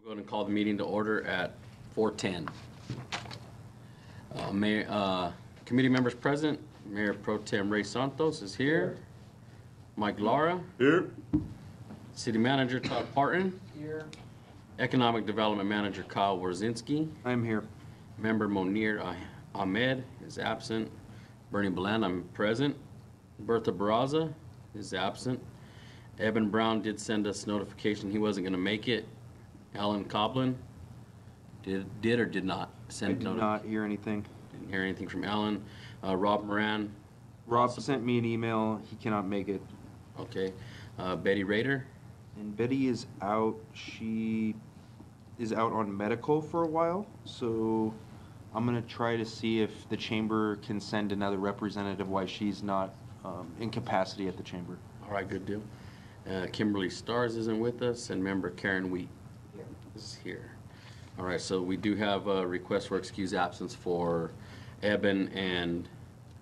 Go ahead and call the meeting to order at 4:10. Committee members present. Mayor Pro Tem Ray Santos is here. Mike Lara. Here. City Manager Todd Parton. Here. Economic Development Manager Kyle Warzinski. I'm here. Member Monir Ahmed is absent. Bernie Bland, I'm present. Bertha Barraza is absent. Eben Brown did send us notification he wasn't going to make it. Alan Coblin did or did not send. I did not hear anything. Didn't hear anything from Alan. Rob Moran. Rob sent me an email. He cannot make it. Okay. Betty Rader. And Betty is out. She is out on medical for a while. So I'm going to try to see if the chamber can send another representative while she's not in capacity at the chamber. All right, good deal. Kimberly Stars isn't with us, and member Karen Wheat is here. All right, so we do have a request for excused absence for Eben and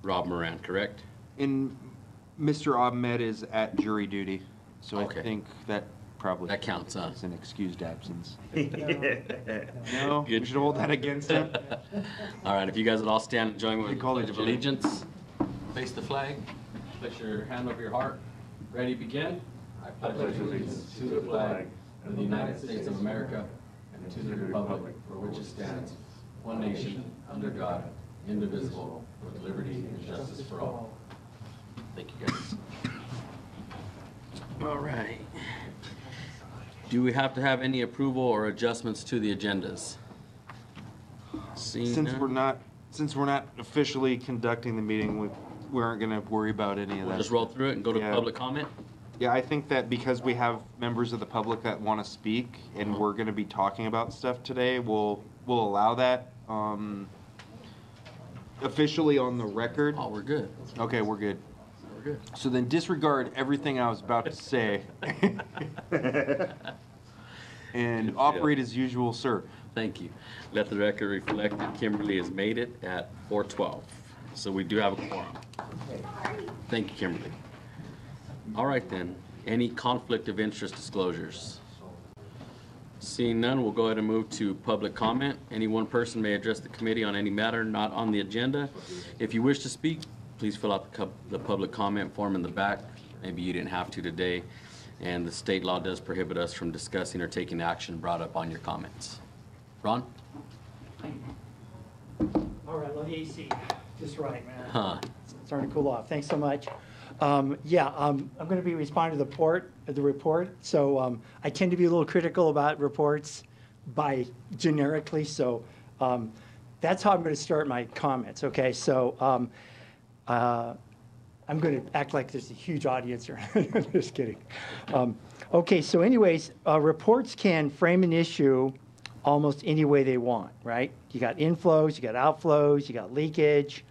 Rob Moran, correct? And Mr. Ahmed is at jury duty, so Okay. I think that probably That counts, huh? is an excused absence. Yeah. No, Good. we should hold that against him. All right, if you guys would all stand and join me with We the call Pledge it of Jim. Allegiance. Face the flag. Place your hand over your heart. Ready, begin. I pledge allegiance to the flag of the United States of America and to the republic for which it stands, one nation, under God, indivisible, with liberty and justice for all. Thank you, guys. All right. Do we have to have any approval or adjustments to the agendas? Seeing Since none? we're not officially conducting the meeting, we aren't gonna worry about any of We'll that. just roll through it and go to Yeah. public comment? Yeah, I think that because we have members of the public that want to speak and we're gonna be talking about stuff today, we'll allow that, officially on the record. Oh, we're good. Okay, we're good. We're good. So then disregard everything I was about to say. And operate as usual, sir. Thank you. Let the record reflect that Kimberly has made it at 4:12. So we do have a quorum. Thank you, Kimberly. All right then, any conflict of interest disclosures? Seeing none, we'll go ahead and move to public comment. Any one person may address the committee on any matter not on the agenda. If you wish to speak, please fill out the public comment form in the back. Maybe you didn't have to today. And the state law does prohibit us from discussing or taking action brought up on your comments. Ron? All right, love the AC. Just right, man. Huh. It's starting to cool off. Thanks so much. I'm going to be responding to the report. So I tend to be a little critical about reports by generically. So that's how I'm going to start my comments. Okay. So I'm going to act like there's a huge audience here. Just kidding. Okay. So anyways, reports can frame an issue almost any way they want, right? You got inflows, you got outflows, you got leakage.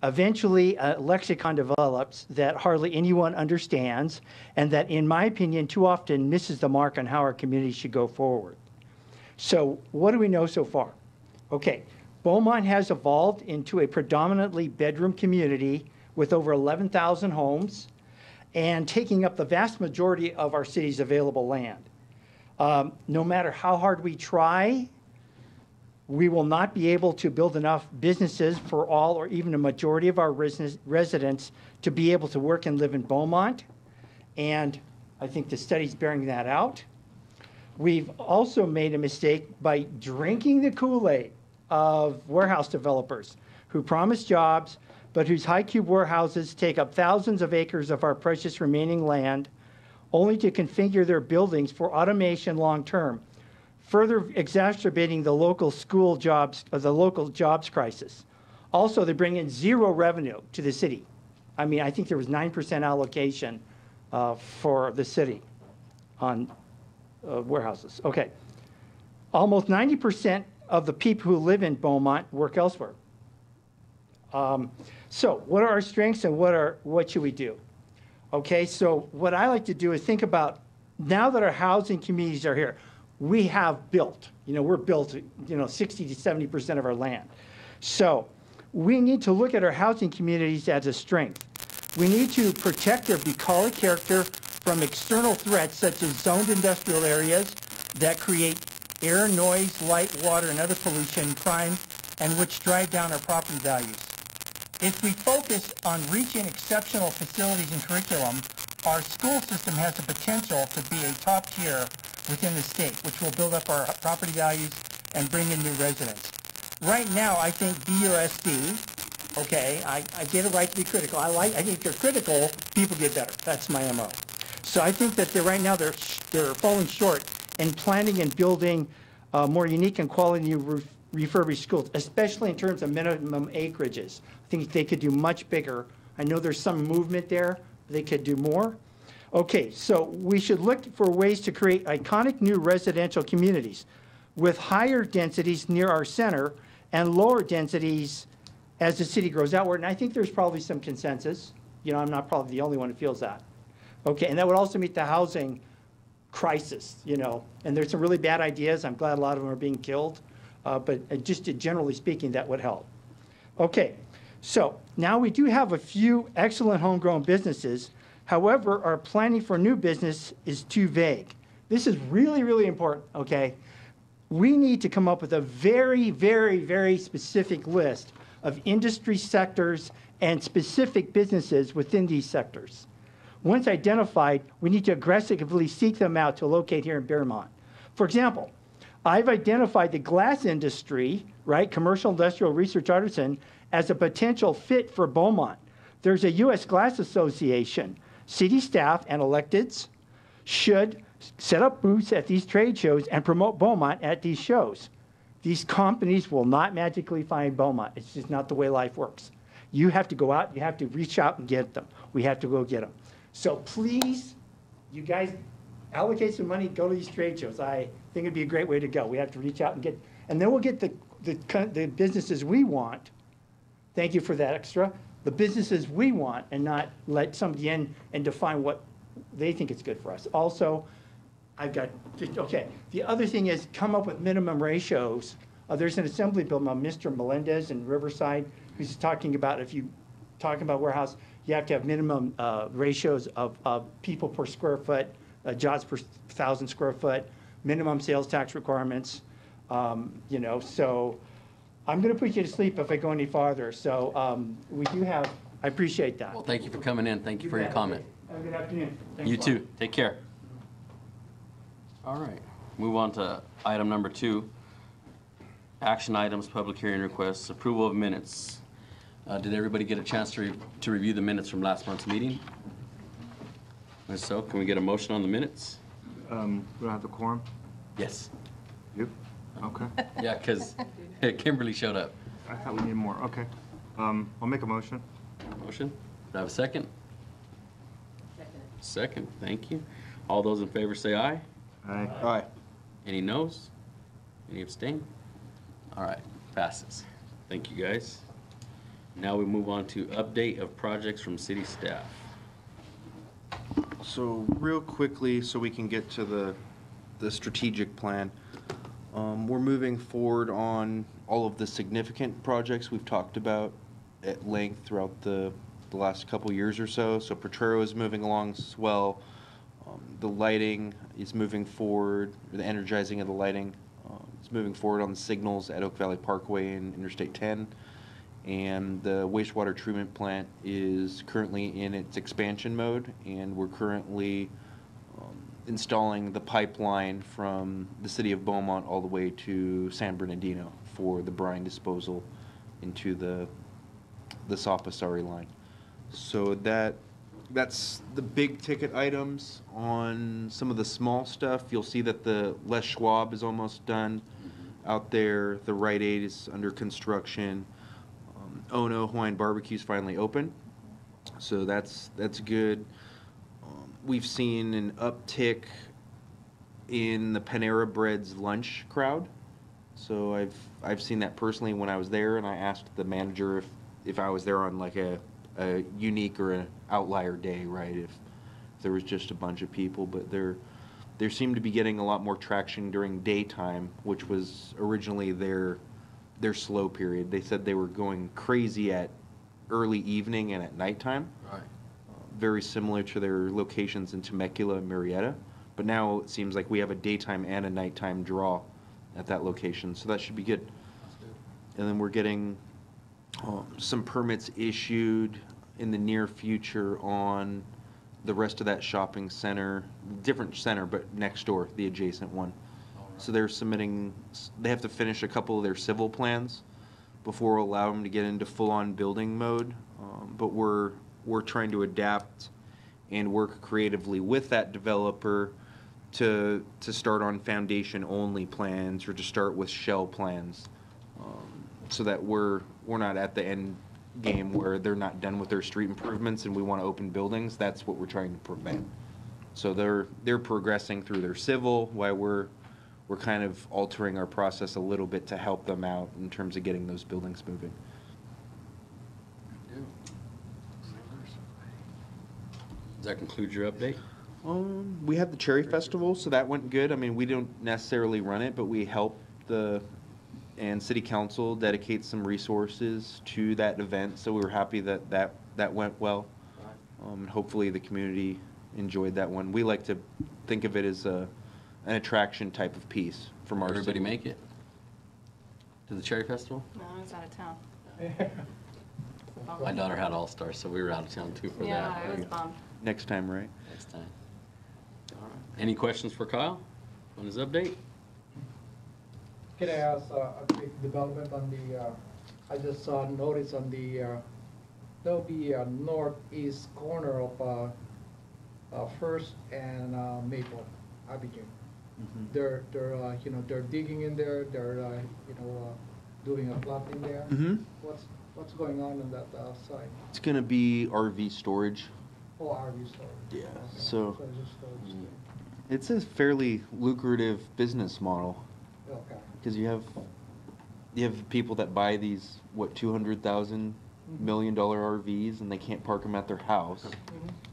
Eventually, a lexicon develops that hardly anyone understands and that, in my opinion, too often misses the mark on how our community should go forward. So what do we know so far? Okay, Beaumont has evolved into a predominantly bedroom community with over 11,000 homes and taking up the vast majority of our city's available land. No matter how hard we try, we will not be able to build enough businesses for all or even a majority of our residents to be able to work and live in Beaumont. And I think the study's bearing that out. We've also made a mistake by drinking the Kool-Aid of warehouse developers who promise jobs, but whose high-cube warehouses take up thousands of acres of our precious remaining land, only to configure their buildings for automation long-term, further exacerbating the local jobs crisis. Also, they bring in zero revenue to the city. I mean, I think there was 9% allocation for the city on warehouses. Okay. Almost 90% of the people who live in Beaumont work elsewhere. So what are our strengths and what should we do? Okay, so what I like to do is think about, now that our housing communities are here, we have built, we're built, 60 to 70% of our land. So we need to look at our housing communities as a strength. We need to protect their bucolic character from external threats such as zoned industrial areas that create air, noise, light, water, and other pollution, crime, and which drive down our property values. If we focus on reaching exceptional facilities and curriculum, our school system has the potential to be a top tier within the state, which will build up our property values and bring in new residents. Right now, I think BUSD, okay, I get it right to be critical. I think if you're critical, people get better. That's my MO. So I think that right now they're falling short in planning and building more unique and quality refurbished schools, especially in terms of minimum acreages. I think they could do much bigger. I know there's some movement there, but they could do more. Okay, so we should look for ways to create iconic new residential communities with higher densities near our center and lower densities as the city grows outward. And I think there's probably some consensus. You know, I'm not probably the only one who feels that. Okay, and that would also meet the housing crisis, you know. And there's some really bad ideas. I'm glad a lot of them are being killed. But just generally speaking, that would help. Okay, so now we do have a few excellent homegrown businesses. However, our planning for new business is too vague. This is really, really important, okay? We need to come up with a very, very, very specific list of industry sectors and specific businesses within these sectors. Once identified, we need to aggressively seek them out to locate here in Beaumont. For example, I've identified the glass industry, right, commercial industrial research artisan, as a potential fit for Beaumont. There's a U.S. Glass Association. City staff and electeds should set up booths at these trade shows and promote Beaumont at these shows. These companies will not magically find Beaumont. It's just not the way life works. You have to go out, you have to reach out and get them. We have to go get them. So please, you guys, allocate some money, go to these trade shows. I think it'd be a great way to go. We have to reach out and get, and then we'll get the businesses we want. Thank you for that extra. The businesses we want, and not let somebody in and define what they think is good for us. Also, I've got, okay, the other thing is come up with minimum ratios. There's an assembly bill by Mr. Melendez in Riverside who's talking about if you talking about warehouse, you have to have minimum ratios of people per square foot, jobs per 1,000 square foot, minimum sales tax requirements, you know, so I'm going to put you to sleep if I go any farther. So we do have, I appreciate that. Well, thank you for coming in. Thank you for your comment. Have a good afternoon. Thanks You a lot. too. Take care. All right. Move on to item number 2. Action items, public hearing requests, approval of minutes. Did everybody get a chance to review the minutes from last month's meeting? If so, can we get a motion on the minutes? We don't have the quorum? Yes. You? Okay. Yeah, because Kimberly showed up. I thought we needed more. Okay. I'll make a motion. Motion? Do I have a second? Second, thank you. All those in favor say aye. Aye. Aye. Any noes? Any abstain? All right, passes. Thank you, guys. Now we move on to update of projects from city staff. So real quickly, so we can get to the strategic plan, we're moving forward on all of the significant projects we've talked about at length throughout the last couple years or so. So Potrero is moving along as well. The lighting is moving forward, or the energizing of the lighting is moving forward on the signals at Oak Valley Parkway and Interstate 10. And the wastewater treatment plant is currently in its expansion mode, and we're currently installing the pipeline from the city of Beaumont all the way to San Bernardino for the brine disposal into the Sapasari line. So that's the big ticket items. On some of the small stuff, you'll see that the Les Schwab is almost done out there. The Rite Aid is under construction. Ono Hawaiian Barbecue's finally open, so that's good. We've seen an uptick in the Panera Bread's lunch crowd, so I've seen that personally when I was there, and I asked the manager if I was there on like a unique or an outlier day, right? If there was just a bunch of people, but there seemed to be getting a lot more traction during daytime, which was originally their slow period. They said they were going crazy at early evening and at nighttime. Right. Very similar to their locations in Temecula and Murrieta. But now it seems like we have a daytime and a nighttime draw. at that location, so that should be good. And then we're getting some permits issued in the near future on the rest of that shopping center, different center, but next door, the adjacent one. So they're submitting, they have to finish a couple of their civil plans before we'll allow them to get into full-on building mode. But we're trying to adapt and work creatively with that developer to start on foundation-only plans or to start with shell plans, so that we're not at the end game where they're not done with their street improvements and we want to open buildings. That's what we're trying to prevent. So they're progressing through their civil while we're kind of altering our process a little bit to help them out in terms of getting those buildings moving. Does that conclude your update? We had the Cherry Festival, so that went good. I mean, we don't necessarily run it, but we help and City Council dedicate some resources to that event, so we were happy that went well. Hopefully the community enjoyed that one. We like to think of it as an attraction type of piece from our city. Everybody make it to the Cherry Festival? No, I was out of town. My daughter had All-Stars, so we were out of town too for Yeah, that. I was bummed. Next time, right? Next time. All right. Any questions for Kyle on his update? Can I ask a quick development on the, I just saw a notice on the, there'll be a northeast corner of First and Maple Avenue. They're they're digging in there, they're, doing a planting there. What's going on that side? It's gonna be RV storage. Oh, RV storage. Yeah, Okay. so- it's just storage there. It's a fairly lucrative business model, Okay. because you have people that buy these, what, $200,000 million RVs, and they can't park them at their house.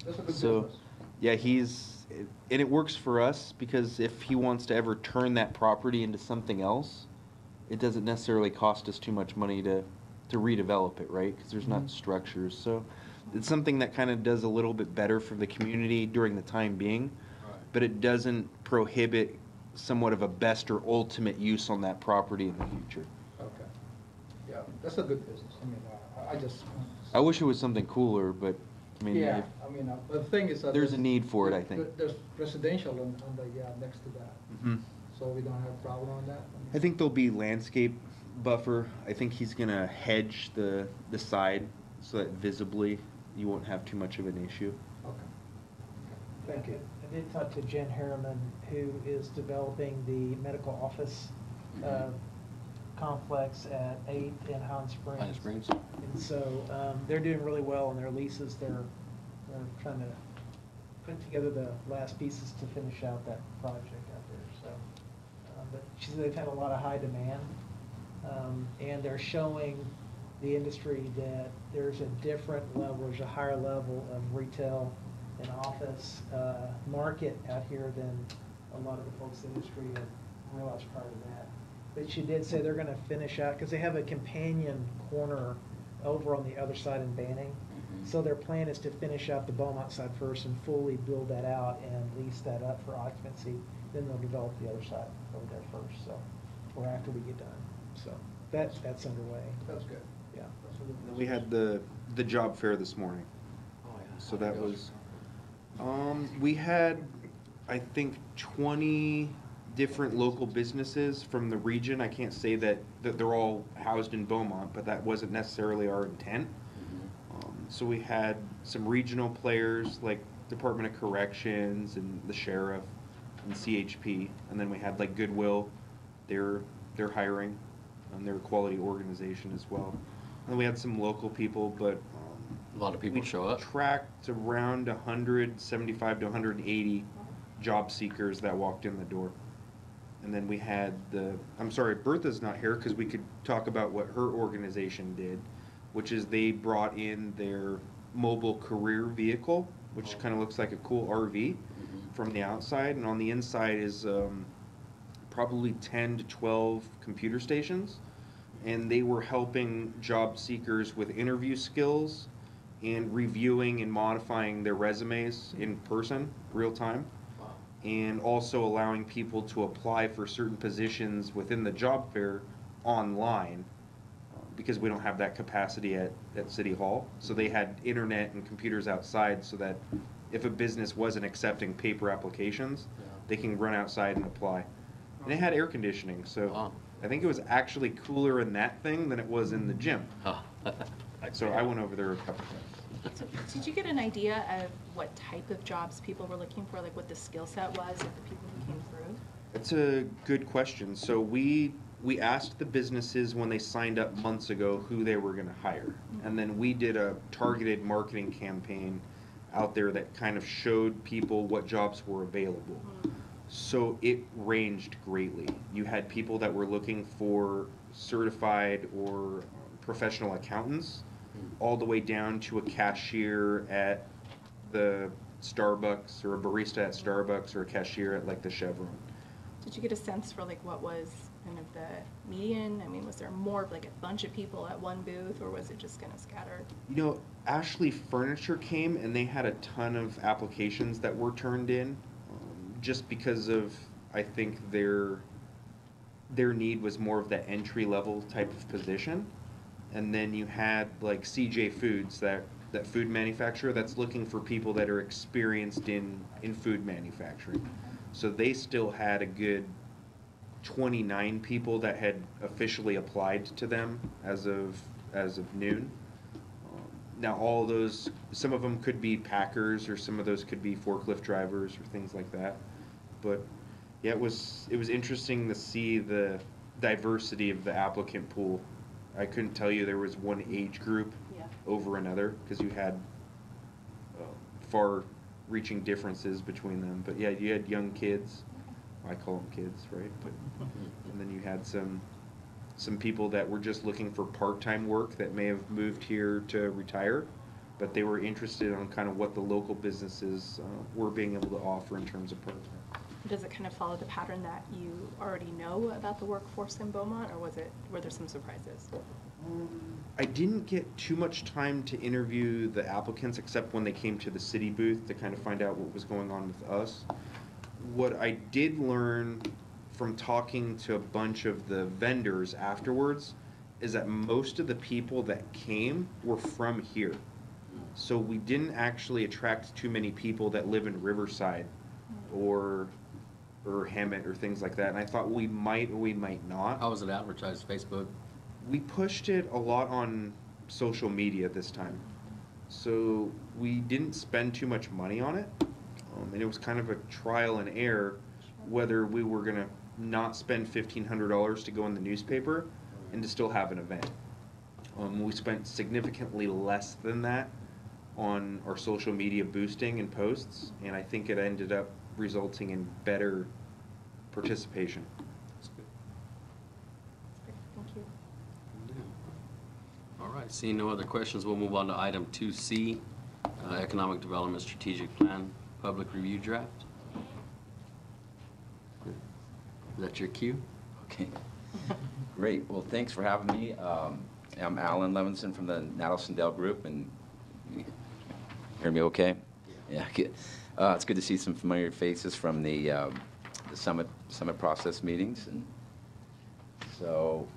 That's a good So, business. yeah, and it works for us, because if he wants to ever turn that property into something else, it doesn't necessarily cost us too much money to redevelop it, right? Because there's not structures, so it's something that kind of does a little bit better for the community during the time being, but it doesn't prohibit somewhat of a best or ultimate use on that property in the future. Okay. Yeah, that's a good business. I mean, I just. I wish it was something cooler, but, I mean, Yeah, I mean, the thing is that. There's a need for it, I think. There's residential on the, next to that, Mhm. so we don't have a problem on that. I think there'll be landscape buffer. I think he's gonna hedge the side so that visibly you won't have too much of an issue. Okay. Thank you. I did talk to Jen Harriman, who is developing the medical office complex at 8th and Highland Springs. Highland Springs? And so they're doing really well on their leases. They're trying to put together the last pieces to finish out that project out there. So, but she said they've had a lot of high demand, and they're showing the industry that there's a different level, there's a higher level of retail and office market out here than a lot of the folks in the industry had realized prior to that. But she did say they're gonna finish out, because they have a companion corner over on the other side in Banning. So their plan is to finish out the Beaumont side first and fully build that out and lease that up for occupancy. Then they'll develop the other side over there first, so, or after we get done. So that's underway. That's good. Yeah. That's a good We had the job fair this morning. Oh, yeah. So that was, we had, I think, 20 different local businesses from the region. I can't say that they're all housed in Beaumont, but that wasn't necessarily our intent. So we had some regional players like Department of Corrections and the Sheriff and CHP, and then we had like Goodwill, they're hiring, and they're a quality organization as well. And then we had some local people, but A lot of people we show up. tracked around 175 to 180 job seekers that walked in the door. And then we had I'm sorry, Bertha's not here because we could talk about what her organization did, which is they brought in their mobile career vehicle, which kind of looks like a cool RV from the outside. And on the inside is probably 10 to 12 computer stations. And they were helping job seekers with interview skills and reviewing and modifying their resumes in person, real time. and also allowing people to apply for certain positions within the job fair online, because we don't have that capacity at City Hall. So they had internet and computers outside so that if a business wasn't accepting paper applications, they can run outside and apply. And it had air conditioning, so Wow. I think it was actually cooler in that thing than it was in the gym. Oh. So I went over there a couple times. So did you get an idea of what type of jobs people were looking for, like what the skill set was of the people who came through? That's a good question. So we asked the businesses when they signed up months ago who they were gonna hire. And then we did a targeted marketing campaign out there that kind of showed people what jobs were available. So it ranged greatly. You had people that were looking for certified or professional accountants, all the way down to a cashier at the Starbucks, or a barista at Starbucks, or a cashier at like the Chevron. Did you get a sense for like what was kind of the median? I mean, was there more of like a bunch of people at one booth, or was it just kind of scattered? You know, Ashley Furniture came and they had a ton of applications that were turned in, just because of, I think, their need was more of the entry level type of position. And then you had like CJ Foods, that food manufacturer that's looking for people that are experienced in food manufacturing. So they still had a good 29 people that had officially applied to them as of noon. Now all those, some of them could be packers, or some of those could be forklift drivers or things like that. But yeah, it was interesting to see the diversity of the applicant pool. I couldn't tell you there was one age group Yeah. over another, because you had far-reaching differences between them. But yeah, you had young kids. I call them kids, right? But, and then you had some people that were just looking for part-time work that may have moved here to retire, but they were interested on kind of what the local businesses were being able to offer in terms of part-time. Does it kind of follow the pattern that you already know about the workforce in Beaumont, or were there some surprises? I didn't get too much time to interview the applicants, except when they came to the city booth to kind of find out what was going on with us. What I did learn from talking to a bunch of the vendors afterwards is that most of the people that came were from here. So we didn't actually attract too many people that live in Riverside or Hammett or things like that. And I thought we might or we might not. How was it advertised? Facebook? We pushed it a lot on social media this time. So we didn't spend too much money on it. And it was kind of a trial and error whether we were going to not spend $1,500 to go in the newspaper and to still have an event. We spent significantly less than that on our social media boosting and posts, and I think it ended up resulting in better participation. That's good. Thank you. All right, seeing no other questions, we'll move on to item 2C, Economic Development Strategic Plan, Public Review Draft. Is that your cue? Okay, great. Well, thanks for having me. I'm Alan Levinson from the Nadeau-Sundell Group, and you hear me okay? Yeah, good. It's good to see some familiar faces from the summit process meetings, and so.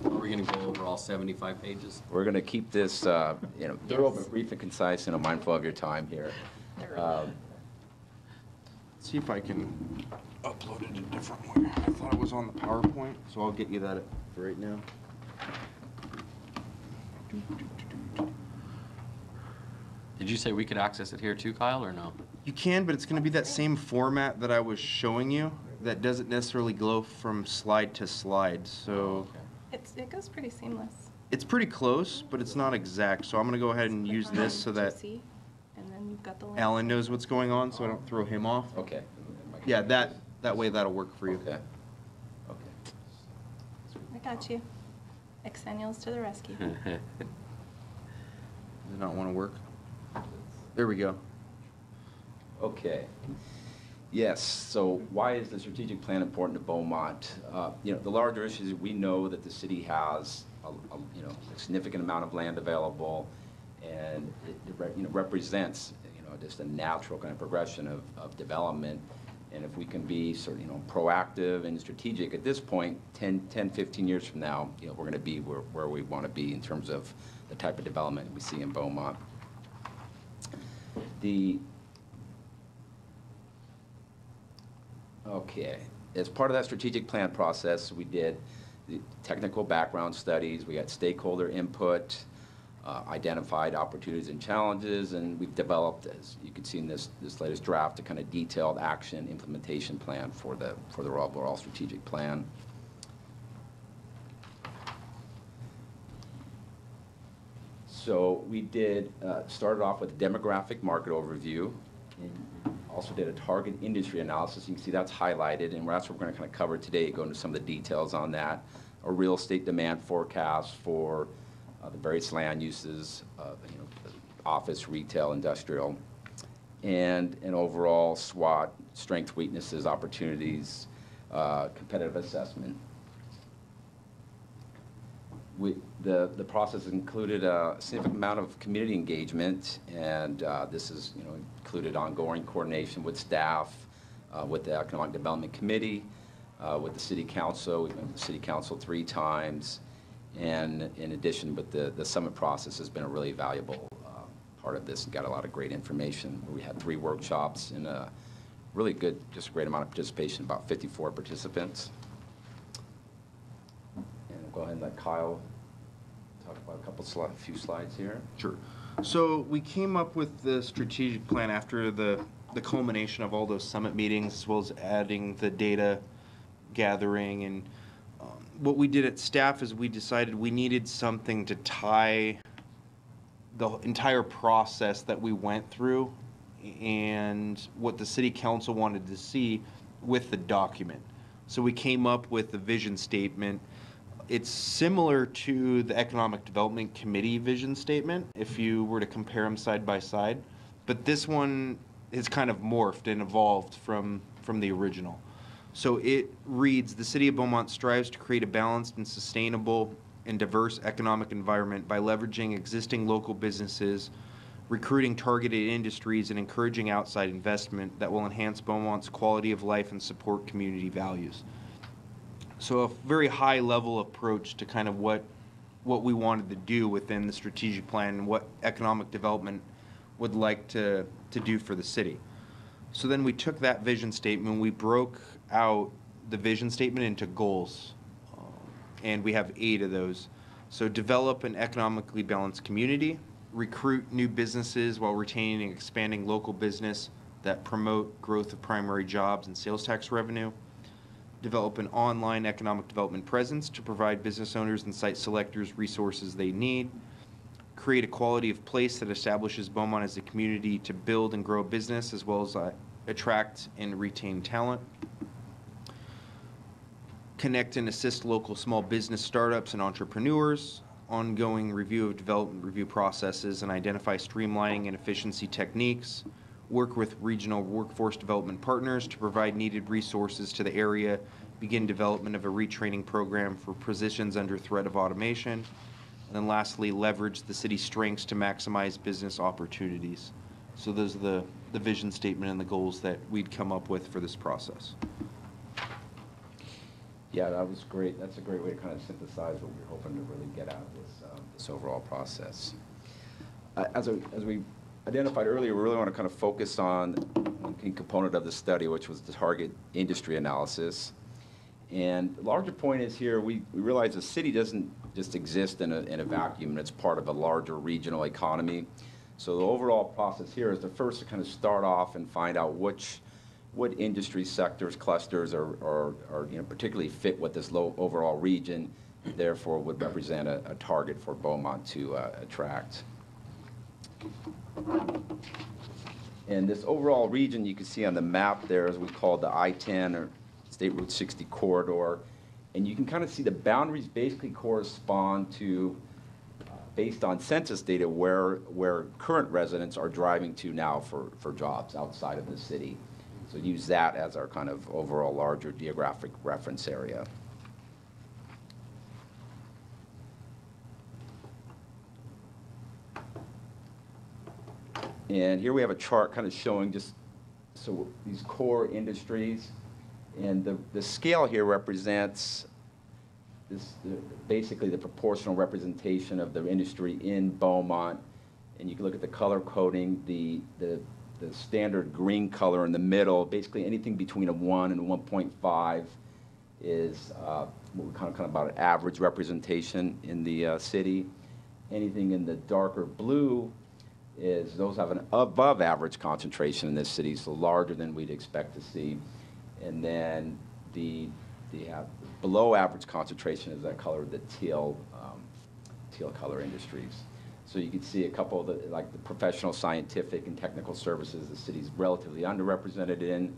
Are we going to go over all 75 pages? We're going to keep this, thorough but brief and concise, and mindful of your time here. See if I can upload it a different way. I thought it was on the PowerPoint, so I'll get you that for right now. Did you say we could access it here too, Kyle, or no? You can, but it's going to be that same format that I was showing you that doesn't necessarily go from slide to slide. So It goes pretty seamless. it's pretty close, but it's not exact. So I'm going to go ahead and use Click on this so that 2C, and then you've got the link. Alan knows what's going on, so I don't throw him off. Okay. Yeah, that way that'll work for you. Okay. I got you. Exennials to the rescue. Does it not want to work? There we go. Okay. Yes, so why is the strategic plan important to Beaumont? The larger issue is we know that the city has a significant amount of land available, and it represents, just a natural kind of progression of development. And if we can be sort of, proactive and strategic at this point, 10, 15 years from now, we're going to be where we want to be in terms of the type of development we see in Beaumont. Okay, as part of that strategic plan process, we did the technical background studies, we got stakeholder input, identified opportunities and challenges, and we've developed, as you can see in this latest draft, a kind of detailed action implementation plan for the overall strategic plan. So we did started off with a demographic market overview, and also did a target industry analysis. You can see that's highlighted, and that's what we're going to kind of cover today, go into some of the details on that. A real estate demand forecast for the various land uses, office, retail, industrial, and an overall SWOT, strengths, weaknesses, opportunities, competitive assessment. The process included a significant amount of community engagement, and this is included ongoing coordination with staff, with the Economic Development Committee, with the City Council. We've been to the City Council 3 times. And in addition, with the summit process has been a really valuable part of this, and got a lot of great information. We had 3 workshops and a really good, just a great amount of participation, about 54 participants. And we'll go ahead and let Kyle talk about a few slides here. Sure. So we came up with the strategic plan after the culmination of all those summit meetings, as well as adding the data gathering. And what we did at staff is we decided we needed something to tie the entire process that we went through and what the City Council wanted to see with the document. So we came up with a vision statement. It's similar to the Economic Development Committee vision statement, if you were to compare them side by side. But this one has kind of morphed and evolved from the original. So it reads, the City of Beaumont strives to create a balanced and sustainable and diverse economic environment by leveraging existing local businesses, recruiting targeted industries, and encouraging outside investment that will enhance Beaumont's quality of life and support community values. So a very high-level approach to kind of what we wanted to do within the strategic plan and what economic development would like to do for the city. So then we took that vision statement, we broke out the vision statement into goals, and we have 8 of those. So develop an economically balanced community, recruit new businesses while retaining and expanding local business that promote growth of primary jobs and sales tax revenue, develop an online economic development presence to provide business owners and site selectors resources they need, create a quality of place that establishes Beaumont as a community to build and grow a business, as well as attract and retain talent, connect and assist local small business startups and entrepreneurs, ongoing review of development review processes and identify streamlining and efficiency techniques, work with regional workforce development partners to provide needed resources to the area, begin development of a retraining program for positions under threat of automation, and then lastly, leverage the city's strengths to maximize business opportunities. So those are the vision statement and the goals that we'd come up with for this process. Yeah, that was great. That's a great way to kind of synthesize what we're hoping to really get out of this overall process. As we identified earlier, we really want to kind of focus on one key component of the study, which was the target industry analysis. And the larger point is here, we realize the city doesn't just exist in a vacuum, and it's part of a larger regional economy. So the overall process here is to first kind of start off and find out what industry sectors, clusters are particularly fit with this low overall region, therefore would represent a target for Beaumont to attract. And this overall region you can see on the map there is we call the I-10 or State Route 60 corridor. And you can kind of see the boundaries basically correspond to, based on census data, where current residents are driving to now for jobs outside of the city. So use that as our kind of overall larger geographic reference area. And here we have a chart kind of showing just, so these core industries. And the scale here represents basically the proportional representation of the industry in Beaumont. And you can look at the color coding, the standard green color in the middle, basically anything between a 1 and 1.5 is what we kind of about an average representation in the city. Anything in the darker blue is those have an above average concentration in this city, so larger than we'd expect to see. And then the below average concentration is that color, the teal color industries. So you can see a couple of the, like the professional, scientific, and technical services, the city's relatively underrepresented in,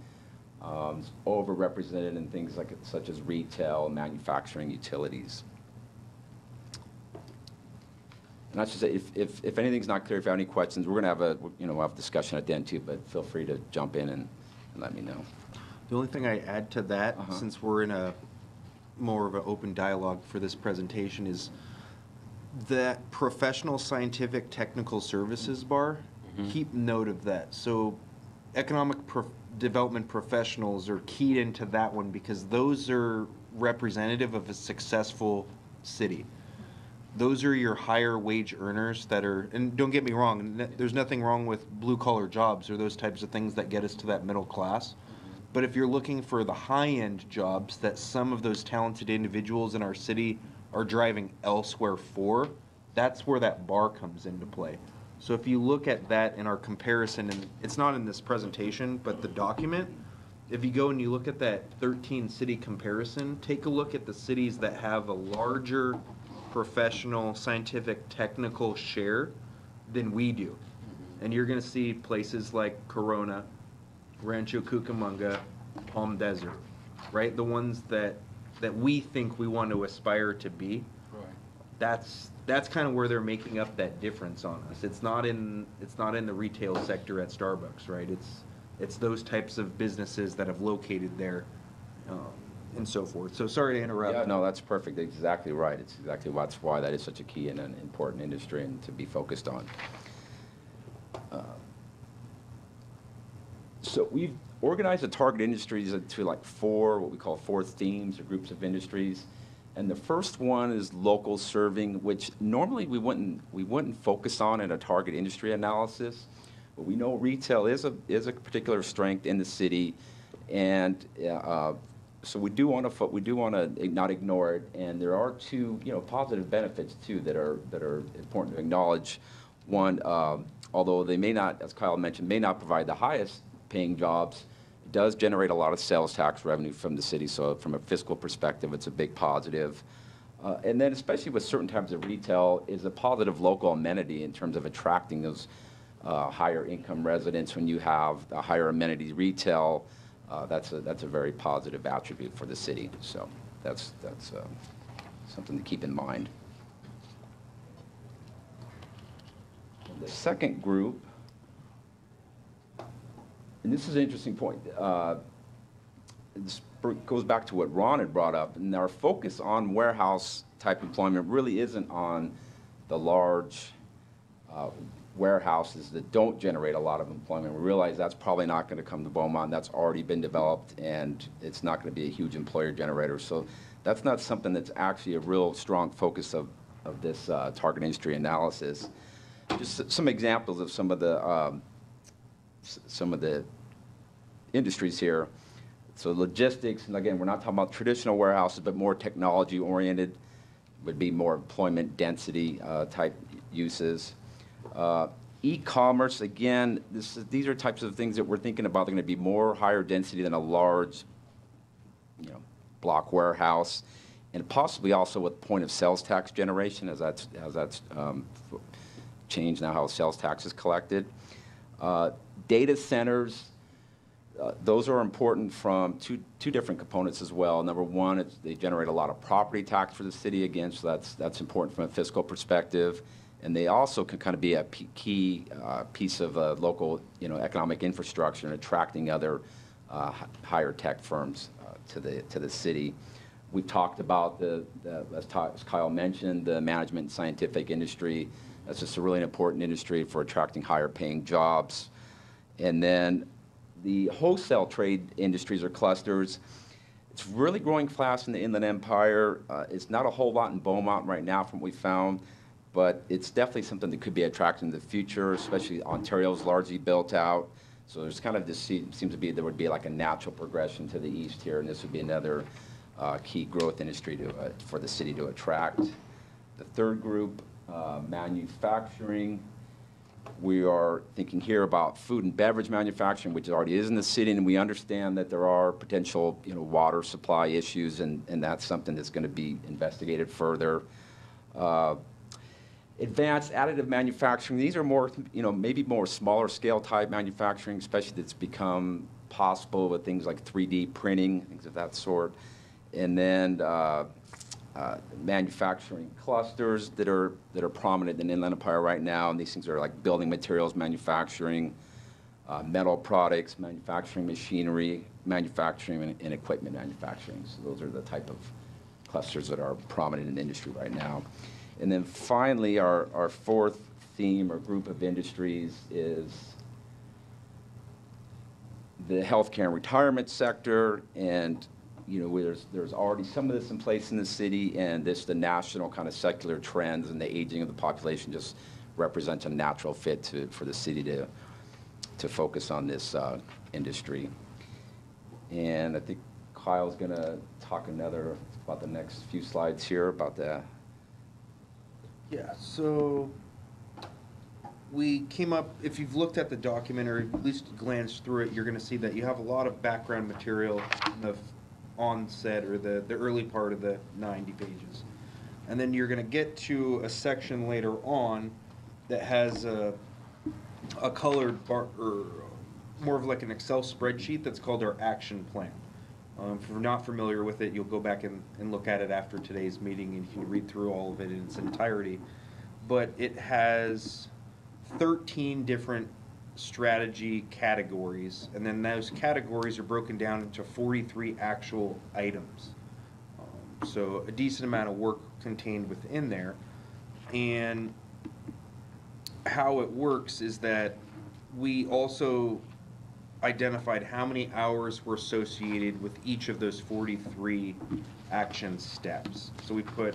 overrepresented in things like such as retail, manufacturing, utilities. And I should say, if anything's not clear, if you have any questions, we're going to have we'll have a discussion at the end too, but feel free to jump in and let me know. The only thing I add to that, since we're in a more of an open dialogue for this presentation, is that professional, scientific, technical services bar. Keep note of that. So economic development professionals are keyed into that one because those are representative of a successful city. Those are your higher wage earners that are, and don't get me wrong, there's nothing wrong with blue collar jobs or those types of things that get us to that middle class. But if you're looking for the high-end jobs that some of those talented individuals in our city are driving elsewhere for, that's where that bar comes into play. So if you look at that in our comparison, and it's not in this presentation, but the document, if you go and you look at that 13-city comparison, take a look at the cities that have a larger professional, scientific, technical share than we do. And you're going to see places like Corona, Rancho Cucamonga, Palm Desert, right? The ones that we think we want to aspire to be. Right. That's kind of where they're making up that difference on us. It's not in the retail sector at Starbucks, right? It's those types of businesses that have located there, and so forth. So sorry to interrupt. Yeah, no, that's perfect. Exactly right. It's exactly that's why that is such a key and an important industry and to be focused on. So we've organized the target industries into like what we call four themes or groups of industries. And the first one is local serving, which normally we wouldn't focus on in a target industry analysis. But we know retail is a particular strength in the city, and so we do want to not ignore it. And there are two positive benefits too that are important to acknowledge. One, although they may not, as Kyle mentioned, may not provide the highest paying jobs, it does generate a lot of sales tax revenue from the city. So from a fiscal perspective, it's a big positive. And then especially with certain types of retail is a positive local amenity in terms of attracting those higher income residents. When you have a higher amenity retail, that's a very positive attribute for the city. So that's something to keep in mind. The second group, and this is an interesting point. This goes back to what Ron had brought up, and our focus on warehouse type employment really isn't on the large warehouses that don't generate a lot of employment. We realize that's probably not going to come to Beaumont. That's already been developed, and it's not going to be a huge employer generator. So that's not something that's actually a real strong focus of this target industry analysis. Just some examples of some of the industries here. So logistics, and again, we're not talking about traditional warehouses, but more technology oriented, would be more employment density type uses. E-commerce, again, these are types of things that we're thinking about. They're going to be more higher density than a large, block warehouse, and possibly also with point of sales tax generation, as that's changed now how sales tax is collected. Data centers, those are important from two different components as well. Number one, they generate a lot of property tax for the city again, so that's important from a fiscal perspective. And they also can kind of be a key piece of local, economic infrastructure and attracting other higher tech firms to the city. We've talked about as Kyle mentioned, the management and scientific industry That's just a really important industry for attracting higher paying jobs. And then the wholesale trade industries or clusters, it's really growing fast in the Inland Empire. It's not a whole lot in Beaumont right now from what we found, but it's definitely something that could be attractive in the future, especially Ontario's largely built out. So there's kind of this seems to be there would be like a natural progression to the east here, and this would be another key growth industry for the city to attract. The third group, manufacturing. We are thinking here about food and beverage manufacturing, which already is in the city, and we understand that there are potential, water supply issues, and that's something that's going to be investigated further. Advanced additive manufacturing, these are more, maybe more smaller scale type manufacturing, especially that's become possible with things like 3D printing, things of that sort. And then manufacturing clusters that are prominent in Inland Empire right now, and these things are like building materials manufacturing, metal products, manufacturing machinery, manufacturing and equipment manufacturing. So those are the type of clusters that are prominent in the industry right now. And then finally, our fourth theme or group of industries is the healthcare and retirement sector. And there's already some of this in place in the city, and the national kind of secular trends and the aging of the population just represents a natural fit for the city to focus on this industry. And I think Kyle's going to talk about the next few slides here about the. Yeah, so we came up, if you've looked at the document or at least glanced through it, you're going to see that you have a lot of background material in the onset or the early part of the 90 pages. And then you're going to get to a section later on that has a colored bar, or more of like an Excel spreadsheet that's called our action plan. If you're not familiar with it, you'll go back and look at it after today's meeting, and you can read through all of it in its entirety. But it has 13 different strategy categories, and then those categories are broken down into 43 actual items. So a decent amount of work contained within there. And how it works is that we also identified how many hours were associated with each of those 43 action steps. So we put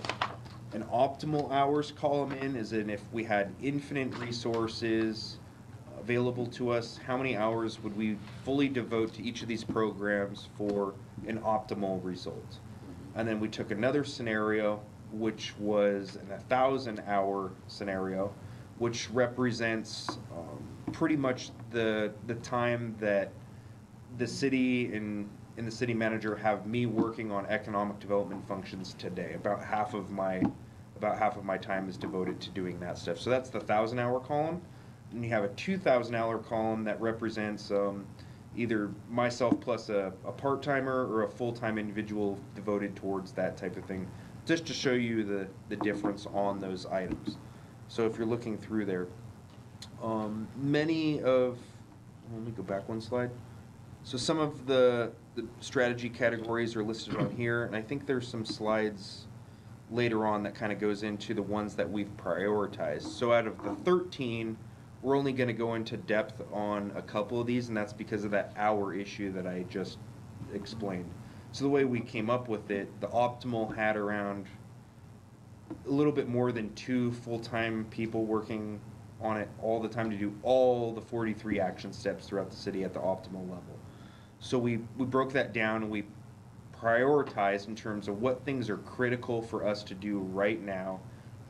an optimal hours column in, as in if we had infinite resources available to us, how many hours would we fully devote to each of these programs for an optimal result? And then we took another scenario, which was an 1,000-hour scenario, which represents pretty much the time that the city and the city manager have me working on economic development functions today. About half of my time is devoted to doing that stuff. So that's the 1,000-hour column. And you have a 2,000-hour column that represents either myself plus a part-timer or a full-time individual devoted towards that type of thing, just to show you the difference on those items. So if you're looking through there, let me go back one slide. So some of the strategy categories are listed on here, and I think there's some slides later on that kind of goes into the ones that we've prioritized. So out of the 13, we're only going to go into depth on a couple of these, and that's because of that hour issue that I just explained. So the way we came up with it, the optimal had around a little bit more than 2 full-time people working on it all the time to do all the 43 action steps throughout the city at the optimal level. So we broke that down, and we prioritized in terms of what things are critical for us to do right now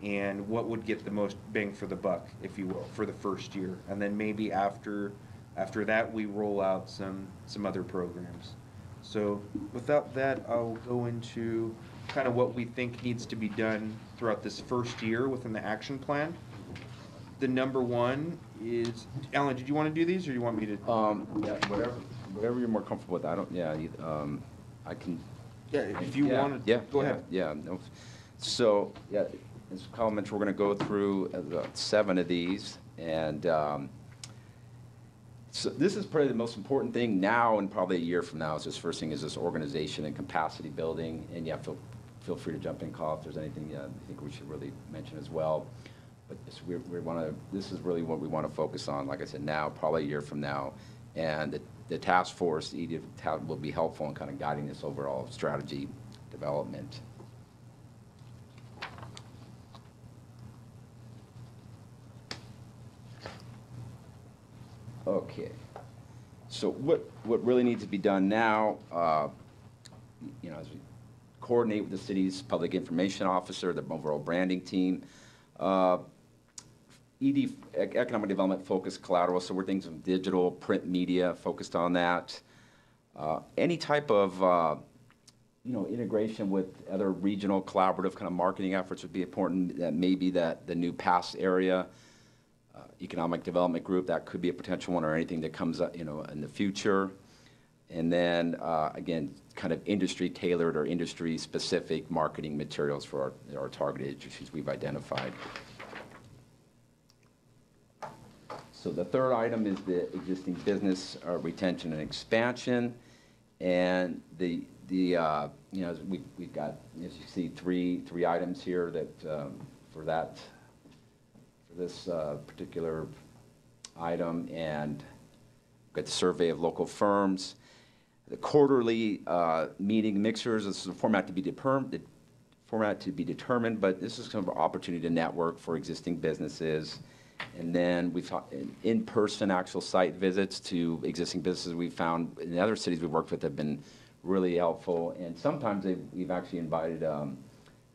and what would get the most bang for the buck, if you will, for the first year. And then maybe after that, we roll out some other programs. So without that, I'll go into kind of what we think needs to be done throughout this first year within the action plan. The number one is, Alan, did you want to do these, or do you want me to? Yeah, whatever you're more comfortable with. I don't. Yeah, I can. Yeah, if you want to. Yeah. Go ahead. Yeah. No. So yeah, as Kyle mentioned, we're going to go through 7 of these, and so this is probably the most important thing now, and probably a year from now. Is this first thing is this organization and capacity building, and yeah, feel free to jump in, Kyle, if there's anything you think we should really mention as well. But we want to, this is really what we want to focus on, like I said, now, probably a year from now. And the task force, will be helpful in kind of guiding this overall strategy development. Okay. So what really needs to be done now, as we coordinate with the city's public information officer, the overall branding team, economic development focused collateral, so we're thinking some digital, print media focused on that. Any type of, integration with other regional collaborative kind of marketing efforts would be important. That maybe that the new pass area, economic development group, that could be a potential one, or anything that comes up, in the future. And then, again, kind of industry tailored or industry specific marketing materials for our targeted industries we've identified. So the third item is the existing business retention and expansion. And we've got, as you see, three items here that for this particular item, and we've got the survey of local firms, the quarterly meeting mixers. This is a format to be determined, but this is kind of an opportunity to network for existing businesses. And then we've taught in-person actual site visits to existing businesses we've found in other cities we've worked with have been really helpful. And sometimes we've actually invited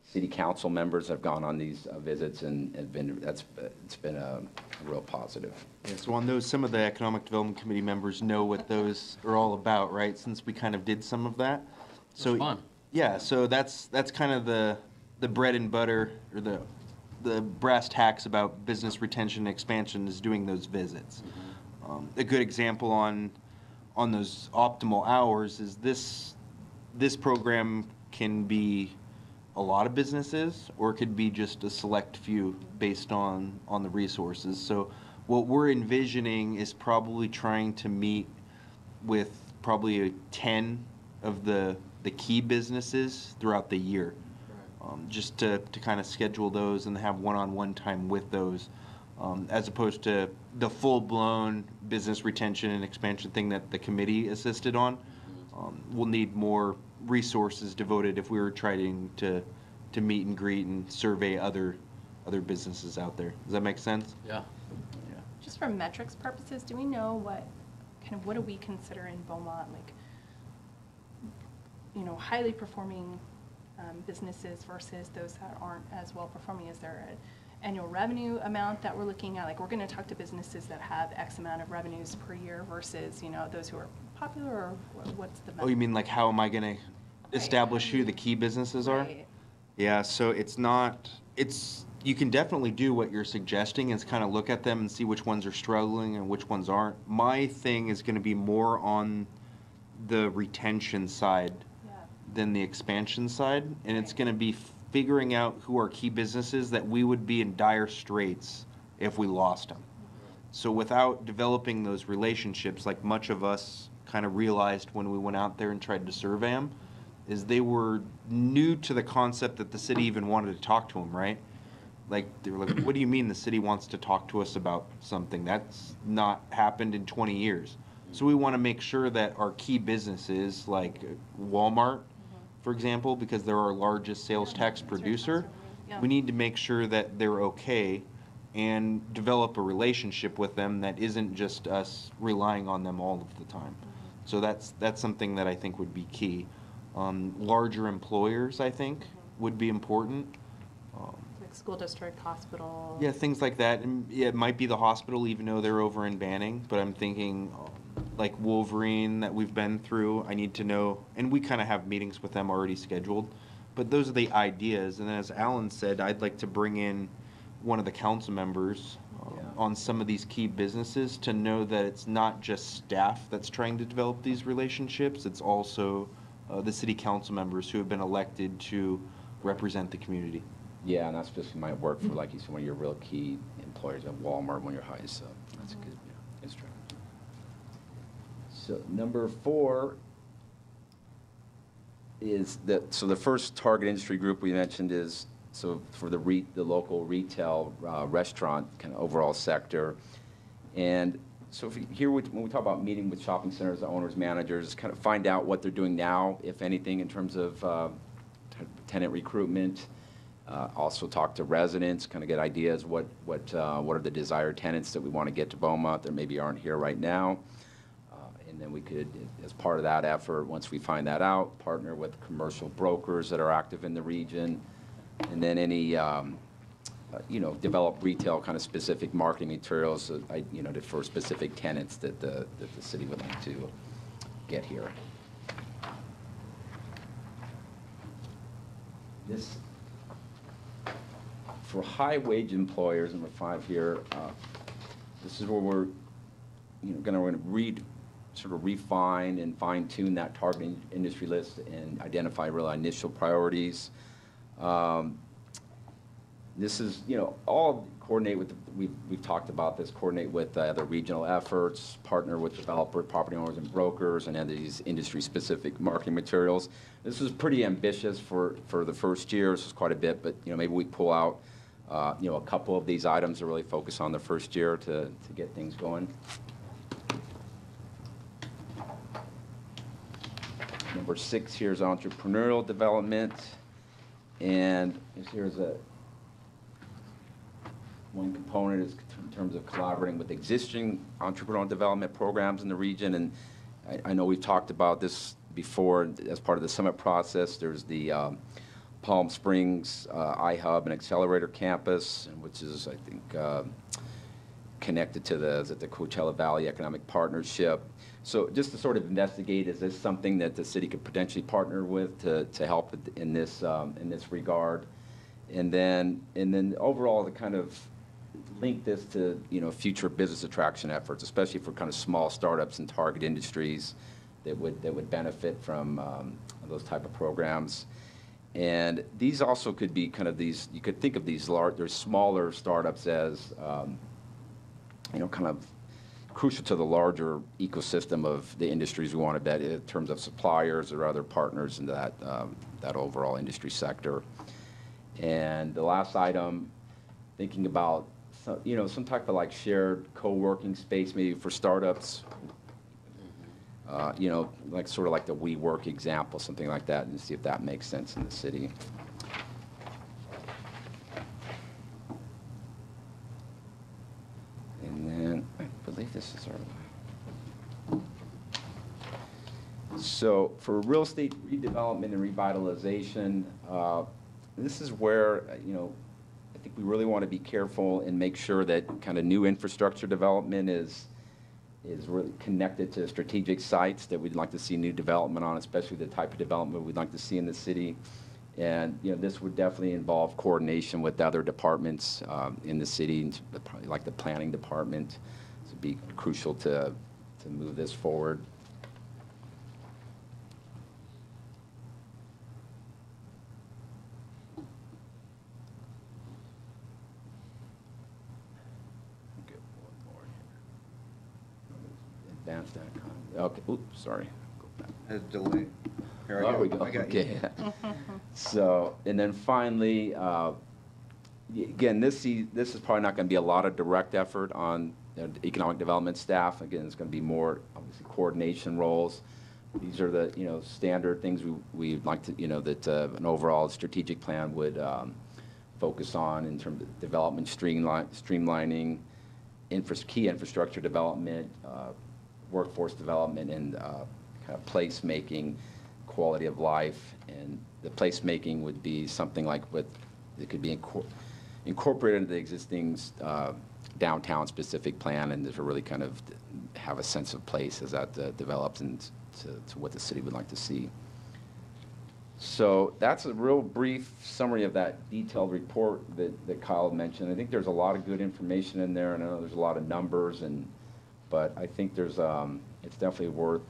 city council members that have gone on these visits, and it's been a real positive. Yeah, so on those, some of the Economic Development Committee members know what those are all about, right? Since we kind of did some of that. So fun. Yeah, so that's kind of the bread and butter, or the brass tacks about business retention and expansion, is doing those visits. A good example on those optimal hours is this program can be a lot of businesses, or it could be just a select few based on the resources. So what we're envisioning is probably trying to meet with probably 10 of the key businesses throughout the year. Just to kind of schedule those and have one-on-one time with those, as opposed to the full-blown business retention and expansion thing that the committee assisted on. We'll need more resources devoted if we were trying to meet and greet and survey other businesses out there. Does that make sense? Yeah. Just for metrics purposes, do we know what do we consider in Beaumont, highly performing businesses versus those that aren't as well performing? Is there an annual revenue amount that we're looking at? Like, we're going to talk to businesses that have X amount of revenues per year versus, those who are popular, or what's the metric? Oh, you mean like how am I going to establish who the key businesses are? Right. Yeah, so you can definitely do what you're suggesting, is kind of look at them and see which ones are struggling and which ones aren't. My thing is going to be more on the retention side than the expansion side, and it's going to be figuring out who are key businesses that we would be in dire straits if we lost them. So without developing those relationships, like much of us kind of realized when we went out there and tried to survey them, is they were new to the concept that the city even wanted to talk to them, right? Like, they were like, what do you mean the city wants to talk to us about something? That's not happened in 20 years. So we want to make sure that our key businesses, like Walmart, for example, because they're our largest sales tax producer, we need to make sure that they're okay and develop a relationship with them that isn't just us relying on them all of the time. So that's something that I think would be key. Larger employers, I think, would be important. Like school district, hospital. Yeah, things like that. And yeah, it might be the hospital, even though they're over in Banning, but I'm thinking like Wolverine that we've been through, I need to know, and we kind of have meetings with them already scheduled, but those are the ideas. And then as Alan said, I'd like to bring in one of the council members on some of these key businesses to know that it's not just staff that's trying to develop these relationships, it's also the city council members who have been elected to represent the community. Yeah, and that's just might work for, like you said, one of your real key employers at Walmart, one of your highest, so that's good. Good strategy. So number 4 is that, so the first target industry group we mentioned is so for the local retail restaurant kind of overall sector. And so when we talk about meeting with shopping centers, the owners, managers, kind of find out what they're doing now, if anything, in terms of tenant recruitment. Also talk to residents, kind of get ideas what are the desired tenants that we want to get to Beaumont that maybe aren't here right now. And then we could, as part of that effort, once we find that out, partner with commercial brokers that are active in the region, and then any develop retail kind of specific marketing materials, for specific tenants that the city would like to get here. This, for high wage employers, number 5 here, this is where we're, going to sort of refine and fine tune that target industry list and identify real initial priorities. This is, all coordinate with, we've talked about this, coordinate with other regional efforts, partner with developer, property owners, and brokers, and then these industry-specific marketing materials. This is pretty ambitious for the first year. This is quite a bit, but, maybe we pull out, a couple of these items to really focus on the first year to get things going. Number 6 here is entrepreneurial development, and here's one component is in terms of collaborating with existing entrepreneurial development programs in the region. And I know we've talked about this before as part of the summit process. There's the Palm Springs iHub and Accelerator Campus, which is, I think, connected to the Coachella Valley Economic Partnership. So just to sort of investigate, is this something that the city could potentially partner with to help in this regard? And then overall to kind of link this to future business attraction efforts, especially for kind of small startups and target industries that would benefit from those type of programs. And these also could be kind of these, you could think of these there's smaller startups as kind of crucial to the larger ecosystem of the industries we want to bet in terms of suppliers or other partners in that overall industry sector. And the last item, thinking about some type of like shared co-working space maybe for startups, like sort of like the WeWork example, something like that, and see if that makes sense in the city. And then I believe this is our. So for real estate redevelopment and revitalization, this is where I think we really want to be careful and make sure that kind of new infrastructure development is really connected to strategic sites that we'd like to see new development on, especially the type of development we'd like to see in the city. And this would definitely involve coordination with other departments in the city, like the planning department. It would be crucial to move this forward. Get one more here. Advanced economy. Okay. Oops, sorry. Go back. Has delay. Here I There go. we go. I got Okay. you. So, and then finally, again, this is probably not going to be a lot of direct effort on economic development staff. Again, it's going to be more obviously coordination roles. These are the standard things we'd like to that an overall strategic plan would focus on in terms of development streamlining, key infrastructure development, workforce development, and kind of placemaking, quality of life. And the placemaking would be something like it could be incorporated into the existing downtown specific plan, and to really kind of have a sense of place as that develops and to what the city would like to see. So that's a real brief summary of that detailed report that Kyle mentioned. I think there's a lot of good information in there, and I know there's a lot of numbers, but I think there's it's definitely worth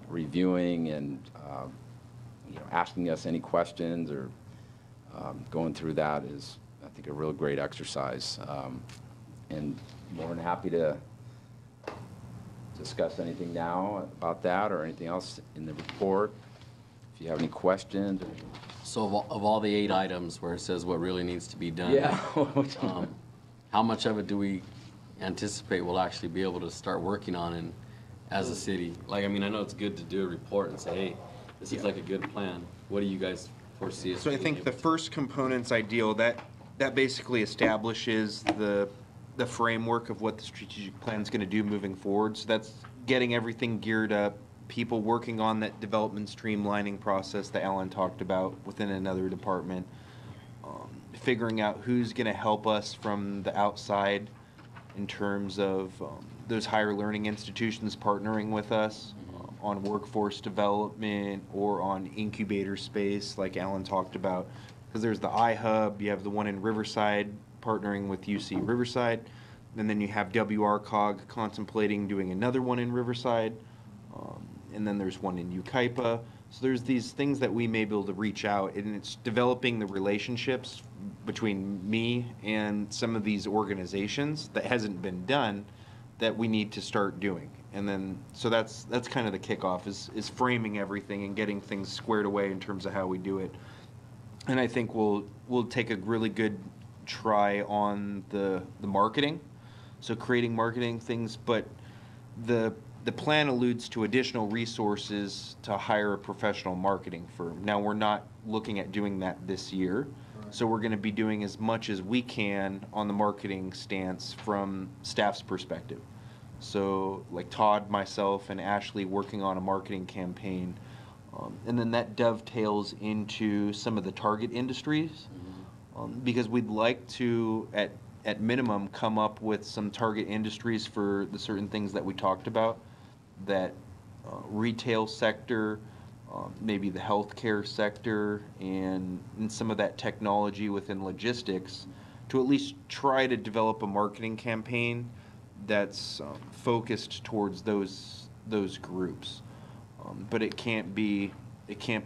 reviewing and asking us any questions or going through that is, I think, a real great exercise. And more than happy to discuss anything now about that or anything else in the report. If you have any questions. So of all the 8 items where it says what really needs to be done, how much of it do we anticipate we'll actually be able to start working on and as a city? Like, I mean, I know it's good to do a report and say, hey, this is like a good plan. What do you guys foresee as So I being think able the to- first component's ideal. That basically establishes the framework of what the strategic plan's gonna do moving forward. So that's getting everything geared up, people working on that development streamlining process that Alan talked about within another department, figuring out who's gonna help us from the outside in terms of those higher learning institutions partnering with us on workforce development or on incubator space, like Alan talked about. Because there's the iHub, you have the one in Riverside partnering with UC Riverside, and then you have WRCOG contemplating doing another one in Riverside, and then there's one in Yucaipa. So there's these things that we may be able to reach out, and it's developing the relationships between me and some of these organizations that hasn't been done that we need to start doing. And then, so that's kind of the kickoff, is framing everything and getting things squared away in terms of how we do it. And I think we'll take a really good try on the marketing, so creating marketing things, but the plan alludes to additional resources to hire a professional marketing firm. Now, we're not looking at doing that this year, so we're gonna be doing as much as we can on the marketing stance from staff's perspective. So, like Todd, myself, and Ashley working on a marketing campaign, and then that dovetails into some of the target industries, because we'd like to, at minimum, come up with some target industries for the certain things that we talked about, that retail sector, maybe the healthcare sector, and some of that technology within logistics, to at least try to develop a marketing campaign that's focused towards those groups. But it can't be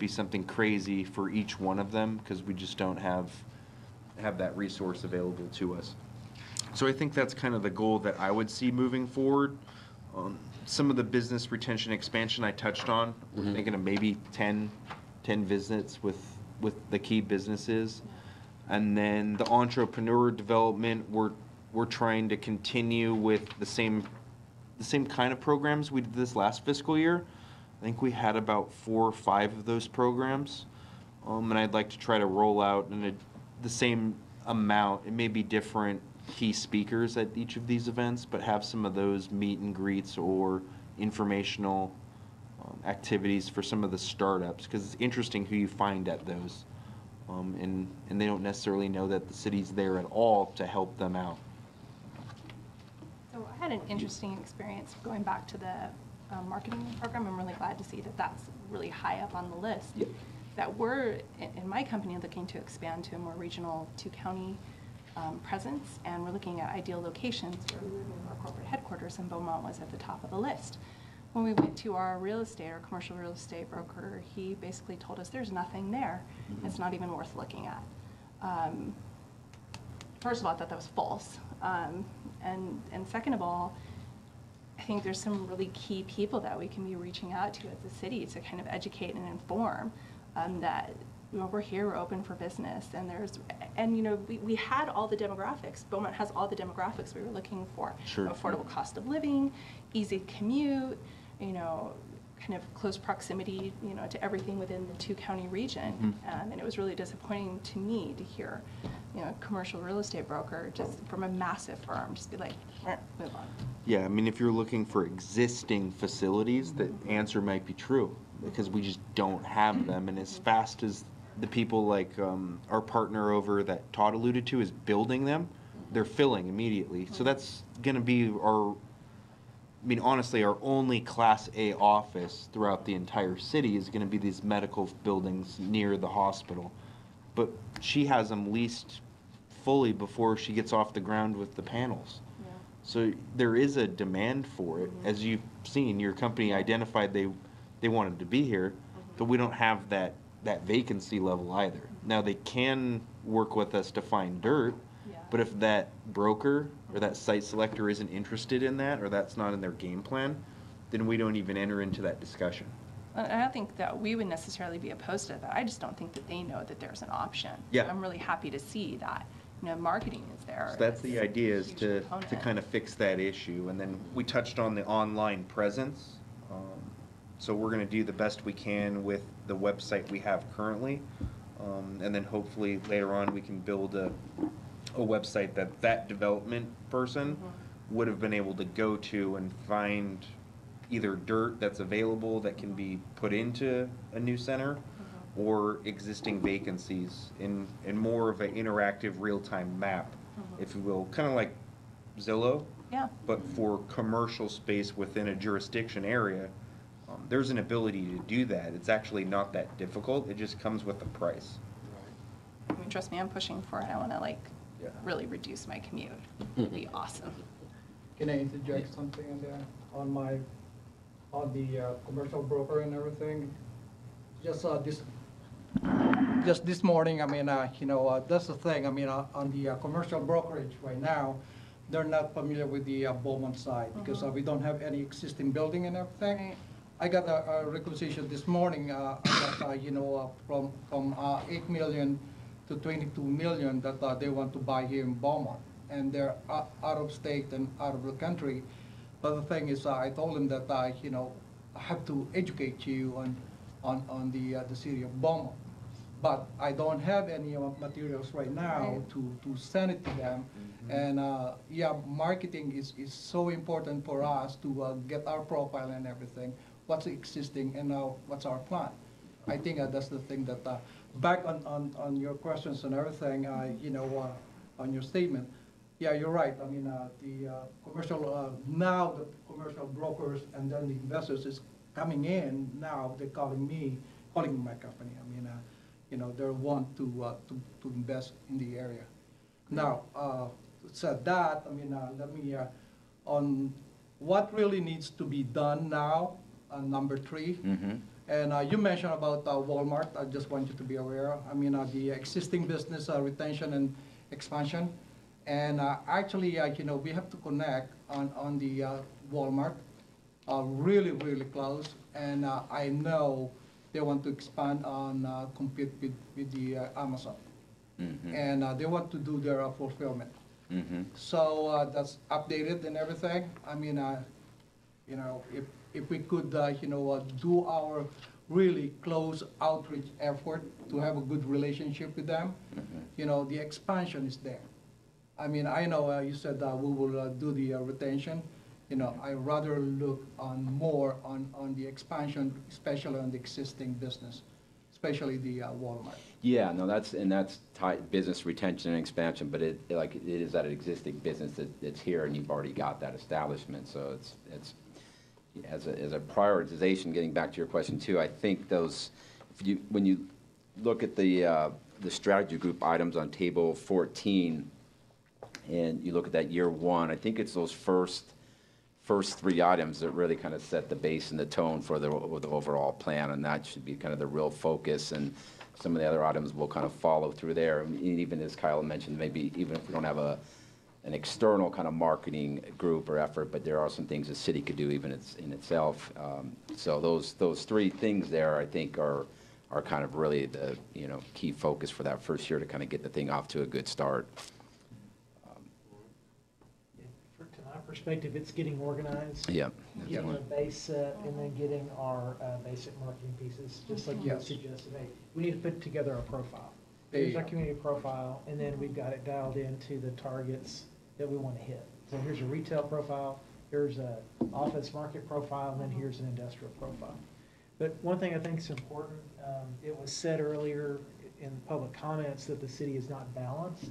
something crazy for each one of them, because we just don't have that resource available to us. So I think that's kind of the goal that I would see moving forward. Some of the business retention expansion I touched on, we're thinking of maybe 10 visits with the key businesses. And then the entrepreneur development, we're trying to continue with the same kind of programs we did this last fiscal year. I think we had about 4 or 5 of those programs. And I'd like to try to roll out the same amount. It may be different key speakers at each of these events, but have some of those meet and greets or informational activities for some of the startups, because it's interesting who you find at those. And they don't necessarily know that the city's there at all to help them out. So I had an interesting experience going back to the marketing program. I'm really glad to see that that's really high up on the list. Yep. That we're, in my company, looking to expand to a more regional 2-county presence, and we're looking at ideal locations where we would move our corporate headquarters, and Beaumont was at the top of the list. When we went to our commercial real estate broker, he basically told us there's nothing there. It's not even worth looking at. First of all, I thought that was false. And second of all, I think there's some really key people that we can be reaching out to as a city to kind of educate and inform that, you know, we're here, we're open for business, and you know, we had all the demographics. Beaumont has all the demographics we were looking for. Sure. Affordable cost of living, easy commute, you know, kind of close proximity, you know, to everything within the 2-county region. And it was really disappointing to me to hear, you know, a commercial real estate broker just from a massive firm just be like, move on. Yeah, I mean, if you're looking for existing facilities, the answer might be true, because we just don't have them. And as fast as the people like our partner over that Todd alluded to is building them, they're filling immediately. So that's going to be honestly, our only Class A office throughout the entire city is going to be these medical buildings near the hospital. But she has them leased fully before she gets off the ground with the panels. Yeah. So there is a demand for it. As you've seen, your company identified they wanted to be here, but we don't have that vacancy level either. Now, they can work with us to find dirt, but if that broker or that site selector isn't interested in that, or that's not in their game plan, then we don't even enter into that discussion. And I don't think that we would necessarily be opposed to that. I just don't think that they know that there's an option. Yeah. I'm really happy to see that, marketing is there. So that's the It's a idea, is huge to component. kind of fix that issue. And then we touched on the online presence. So we're gonna do the best we can with the website we have currently. And then hopefully later on, we can build a website that development person would have been able to go to and find either dirt that's available that can be put into a new center, or existing vacancies in more of an interactive, real-time map, if you will, kind of like Zillow, Yeah. but for commercial space within a jurisdiction area. There's an ability to do that. It's actually not that difficult. It just comes with the price. I mean, trust me, I'm pushing for it. I want to Yeah. really reduce my commute. It'd be awesome. Can I interject something on the commercial broker and everything? Just this morning, I mean, that's the thing. I mean, on the commercial brokerage right now, they're not familiar with the Beaumont side because we don't have any existing building and everything. Right. I got a requisition this morning, I got, from 8 million to 22 million that they want to buy here in Beaumont. And they're out of state and out of the country. But the thing is, I told them that, I have to educate you on the city of Beaumont. But I don't have any materials right now to send it to them. And yeah, marketing is so important for us to get our profile and everything, what's existing and what's our plan. I think that's the thing that, back on your questions and everything, on your statement, yeah, you're right. I mean, the commercial, now the commercial brokers and then the investors is coming in now, they're calling my company. I mean, they want to invest in the area. Now, said that, I mean, let me, on what really needs to be done now, number 3. And you mentioned about Walmart. I just want you to be aware. I mean, the existing business retention and expansion. And actually, we have to connect on the Walmart, really, really close. And I know they want to expand on compete with the Amazon. And they want to do their fulfillment. So that's updated and everything. I mean, if we could, do our really close outreach effort to have a good relationship with them, the expansion is there. I mean, I know you said we will do the retention. I rather look more on the expansion, especially on the existing business, especially the Walmart. Yeah, no, that's tied business retention and expansion, but it is that existing business that's here, and you've already got that establishment. So it's as a prioritization. Getting back to your question too, I think those, when you look at the strategy group items on table 14, and you look at that year 1, I think it's those first 3 items that really kind of set the base and the tone for the overall plan, and that should be kind of the real focus. And some of the other items will kind of follow through there. And even as Kyle mentioned, maybe even if we don't have an external kind of marketing group or effort, but there are some things the city could do even in itself. So those 3 things there, I think, are kind of really the key focus for that first year to kind of get the thing off to a good start. To my perspective, it's getting organized. Yeah. Getting a base set and then getting our basic marketing pieces, just like you suggested. Hey, we need to put together a profile. Here's our community profile, and then we've got it dialed into the targets that we want to hit. So here's a retail profile, here's an office market profile, and then here's an industrial profile. But one thing I think is important, it was said earlier in public comments that the city is not balanced.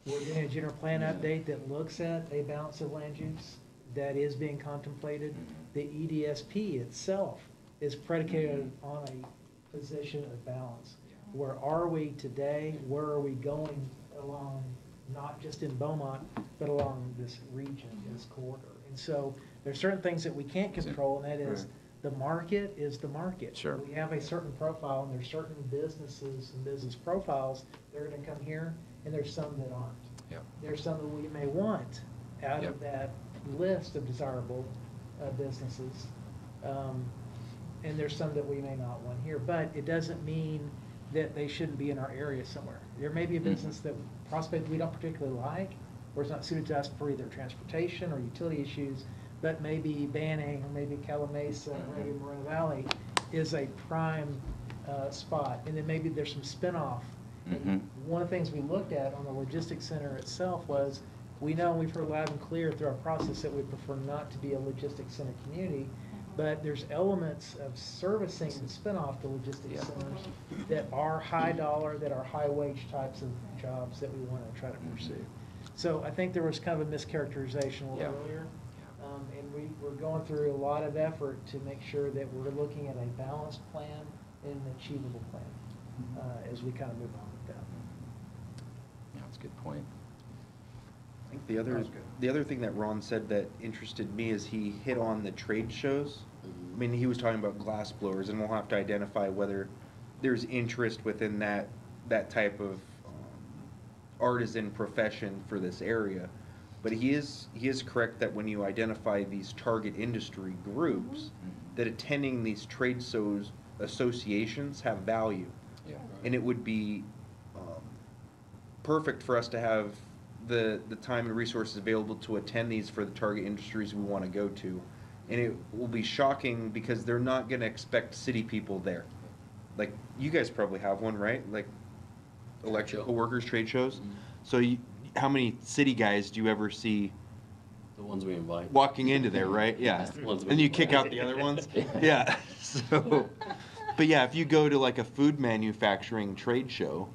We're doing a general plan update that looks at a balance of land use that is being contemplated. The EDSP itself is predicated on a position of balance. Where are we today? Where are we going along, not just in Beaumont, but along this region, this corridor? And so there's certain things that we can't control, and that is the market is the market. Sure. We have a certain profile, and there's certain businesses and business profiles that are going to come here, and there's some that aren't. Yep. There's some that we may want out of that list of desirable businesses. and there's some that we may not want here, but it doesn't mean that they shouldn't be in our area somewhere. There may be a business that prospect we don't particularly like, or it's not suited to us for either transportation or utility issues, but maybe Banning, or maybe Calamasa, or maybe Moreno Valley is a prime spot, and then maybe there's some spinoff. And one of the things we looked at on the logistics center itself was, we know, we've heard loud and clear through our process that we prefer not to be a logistics center community, but there's elements of servicing the spinoff to logistics centers that are high dollar, that are high wage types of jobs that we want to try to pursue. So I think there was kind of a mischaracterization a little earlier. And we're going through a lot of effort to make sure that we're looking at a balanced plan and an achievable plan as we kind of move on with that. Yeah, that's a good point. I think the other thing that Ron said that interested me is he hit on the trade shows. I mean, he was talking about glass blowers, and we'll have to identify whether there's interest within that type of artisan profession for this area. But he is correct that when you identify these target industry groups, that attending these trade shows associations have value. Yeah. And it would be perfect for us to have the time and resources available to attend these for the target industries we want to go to. And it will be shocking because they're not going to expect city people there. Like, you guys probably have one, right? Like, electrical workers trade shows. So how many city guys do you ever see The ones we invite. walking into there, right? Yeah. That's the ones we And you invite. kick out the other ones? Yeah. So, but yeah, if you go to like a food manufacturing trade show,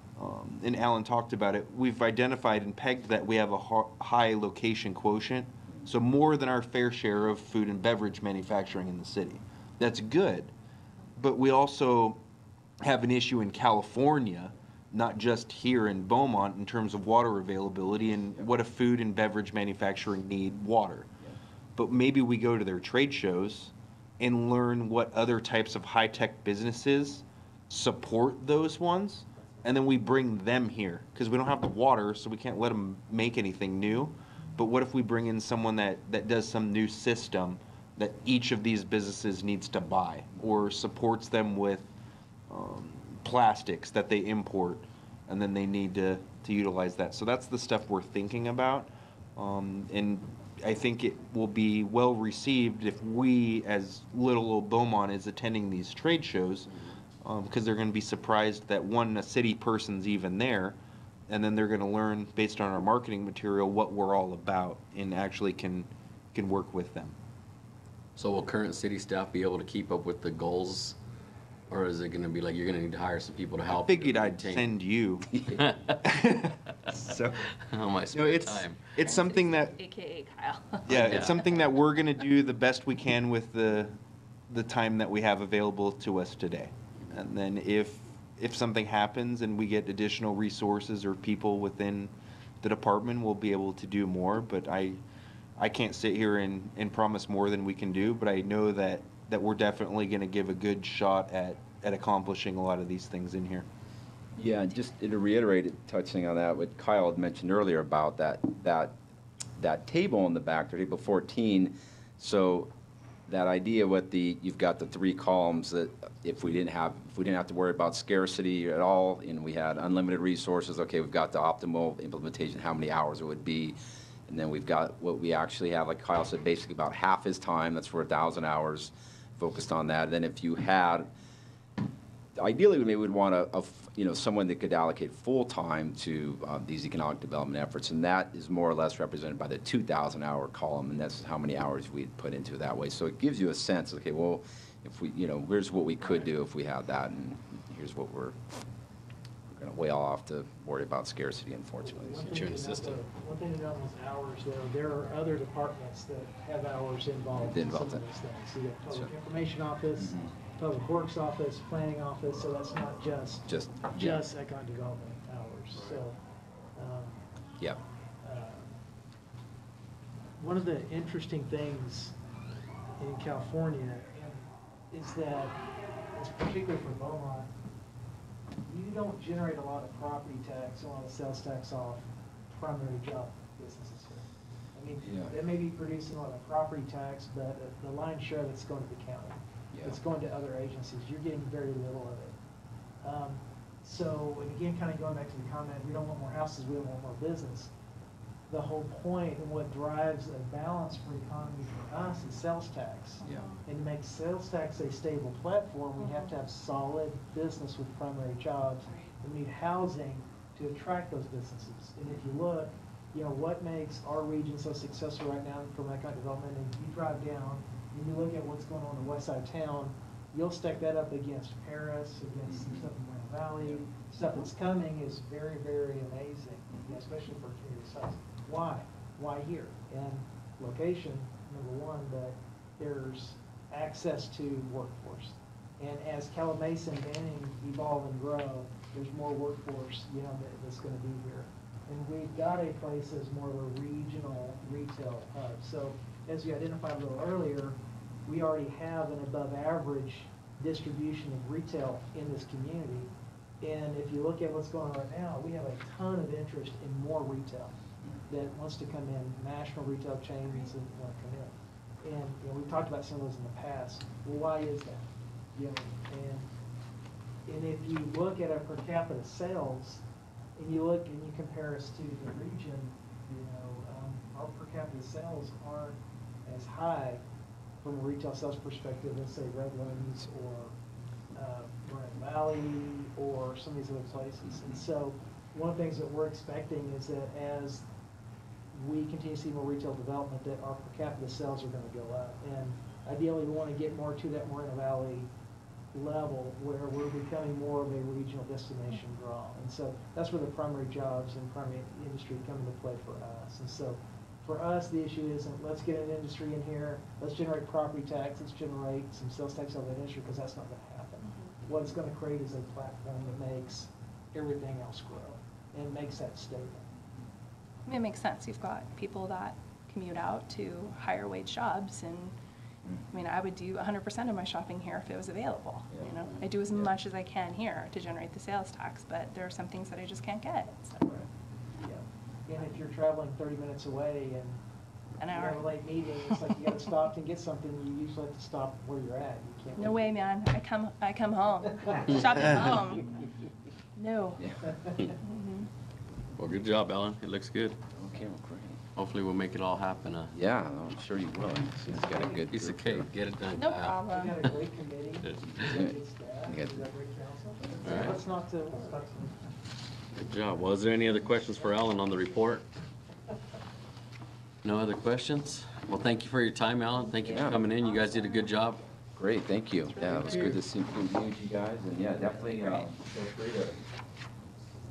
and Alan talked about it, we've identified and pegged that we have a high location quotient, so more than our fair share of food and beverage manufacturing in the city. That's good, but we also have an issue in California, not just here in Beaumont, in terms of water availability and what a food and beverage manufacturing need water. But maybe we go to their trade shows and learn what other types of high-tech businesses support those ones, and then we bring them here, because we don't have the water, so we can't let them make anything new. But what if we bring in someone that does some new system that each of these businesses needs to buy, or supports them with plastics that they import, and then they need to utilize that. So that's the stuff we're thinking about, and I think it will be well received if we, as little old Beaumont, is attending these trade shows, because they're going to be surprised that a city person's even there, and then they're going to learn based on our marketing material what we're all about, and actually can work with them. So will current city staff be able to keep up with the goals? Or is it gonna be like, you're gonna need to hire some people to I help? figured I'd maintain? send you. So, On my no, spare time. it's something that, AKA Kyle. yeah, Yeah. it's something that we're gonna do the best we can with the time that we have available to us today. And then if something happens and we get additional resources or people within the department, we'll be able to do more. But I can't sit here and promise more than we can do, but I know that we're definitely gonna give a good shot at accomplishing a lot of these things in here. Yeah, and just to reiterate, touching on that, what Kyle had mentioned earlier about that table in the back, table 14. So that idea with you've got the 3 columns that if we didn't have to worry about scarcity at all, and we had unlimited resources, okay, we've got the optimal implementation, how many hours it would be, and then we've got what we actually have, like Kyle said, basically about half his time. That's for 1,000 hours focused on that. And then if you had, ideally, we would want someone that could allocate full time to these economic development efforts, and that is more or less represented by the 2,000-hour column, and that's how many hours we'd put into it that way. So it gives you a sense. Okay, well, if we, here's what we could do if we had that, and here's what we're going to way off to worry about scarcity, unfortunately. Get you in the system. One thing to note was hours, though. There are other departments that have hours involved in some of those things. So you have Public Information Office, Public Works Office, Planning Office, so that's not just economic development hours. So, Yep. one of the interesting things in California is that, it's particularly for Beaumont, you don't generate a lot of property tax, a lot of sales tax off primary job businesses here. I mean, Yeah. they may be producing a lot of property tax, but the lion's share that's going to the county. Yeah. It's going to other agencies. You're getting very little of it. So, and again, kind of going back to the comment, we don't want more houses, we don't want more business. The whole point and what drives a balance for economy for us is sales tax. Yeah. And to make sales tax a stable platform, we have to have solid business with primary jobs. We need housing to attract those businesses. And if you look, you know, what makes our region so successful right now from economic development, and you drive down and you look at what's going on in the west side of town, you'll stack that up against Paris, against some stuff in Moreno Valley. Stuff that's coming is very, very amazing, especially for community size. Why? Why here? And location, number one, but there's access to workforce. And as Calumet and Banning evolve and grow, there's more workforce, you know, that's going to be here. And we've got a place as more of a regional retail hub. So as you identified a little earlier, we already have an above average distribution of retail in this community. And if you look at what's going on right now, we have a ton of interest in more retail that wants to come in, national retail chains that want to come in. And you know, we've talked about some of those in the past. Well, why is that? You know, and if you look at our per capita sales, and you look and you compare us to the region, you know, our per capita sales aren't as high from a retail sales perspective as, say, Redlands or Moreno Valley or some of these other places. And so one of the things that we're expecting is that as we continue to see more retail development, that our per capita sales are going to go up. And ideally, we want to get more to that Moreno Valley level where we're becoming more of a regional destination draw. And so that's where the primary jobs and primary industry come into play for us. And so for us, the issue isn't let's get an industry in here, let's generate property tax, let's generate some sales tax out of that industry, because that's not going to happen. What it's going to create is a platform that makes everything else grow and makes that stable. I mean, it makes sense. You've got people that commute out to higher wage jobs, and I mean, I would do 100% of my shopping here if it was available. Yeah. You know, I do as much as I can here to generate the sales tax, but there are some things that I just can't get. So. Yeah. And if you're traveling 30 minutes away and An you hour. have a late meeting, it's like you got to stop and get something. You usually have to stop where you're at. You can't. No way, man. I come home. Shop at home. No. Yeah. Mhm. Well, good job, Ellen. It looks good. Okay, well, great. Hopefully we'll make it all happen. Yeah, I'm sure you will. He's got a good Piece of group cake, get it done. No We problem. got a great committee. Good. We got good staff. We You got got- great council. All right. Let's not Good job. Well, is there any other questions for Ellen on the report? No other questions? Well, thank you for your time, Alan. Thank you for Yeah. coming in. You guys did a good job. Great, thank you. Yeah, it was good to see you guys, and yeah, definitely, feel free to,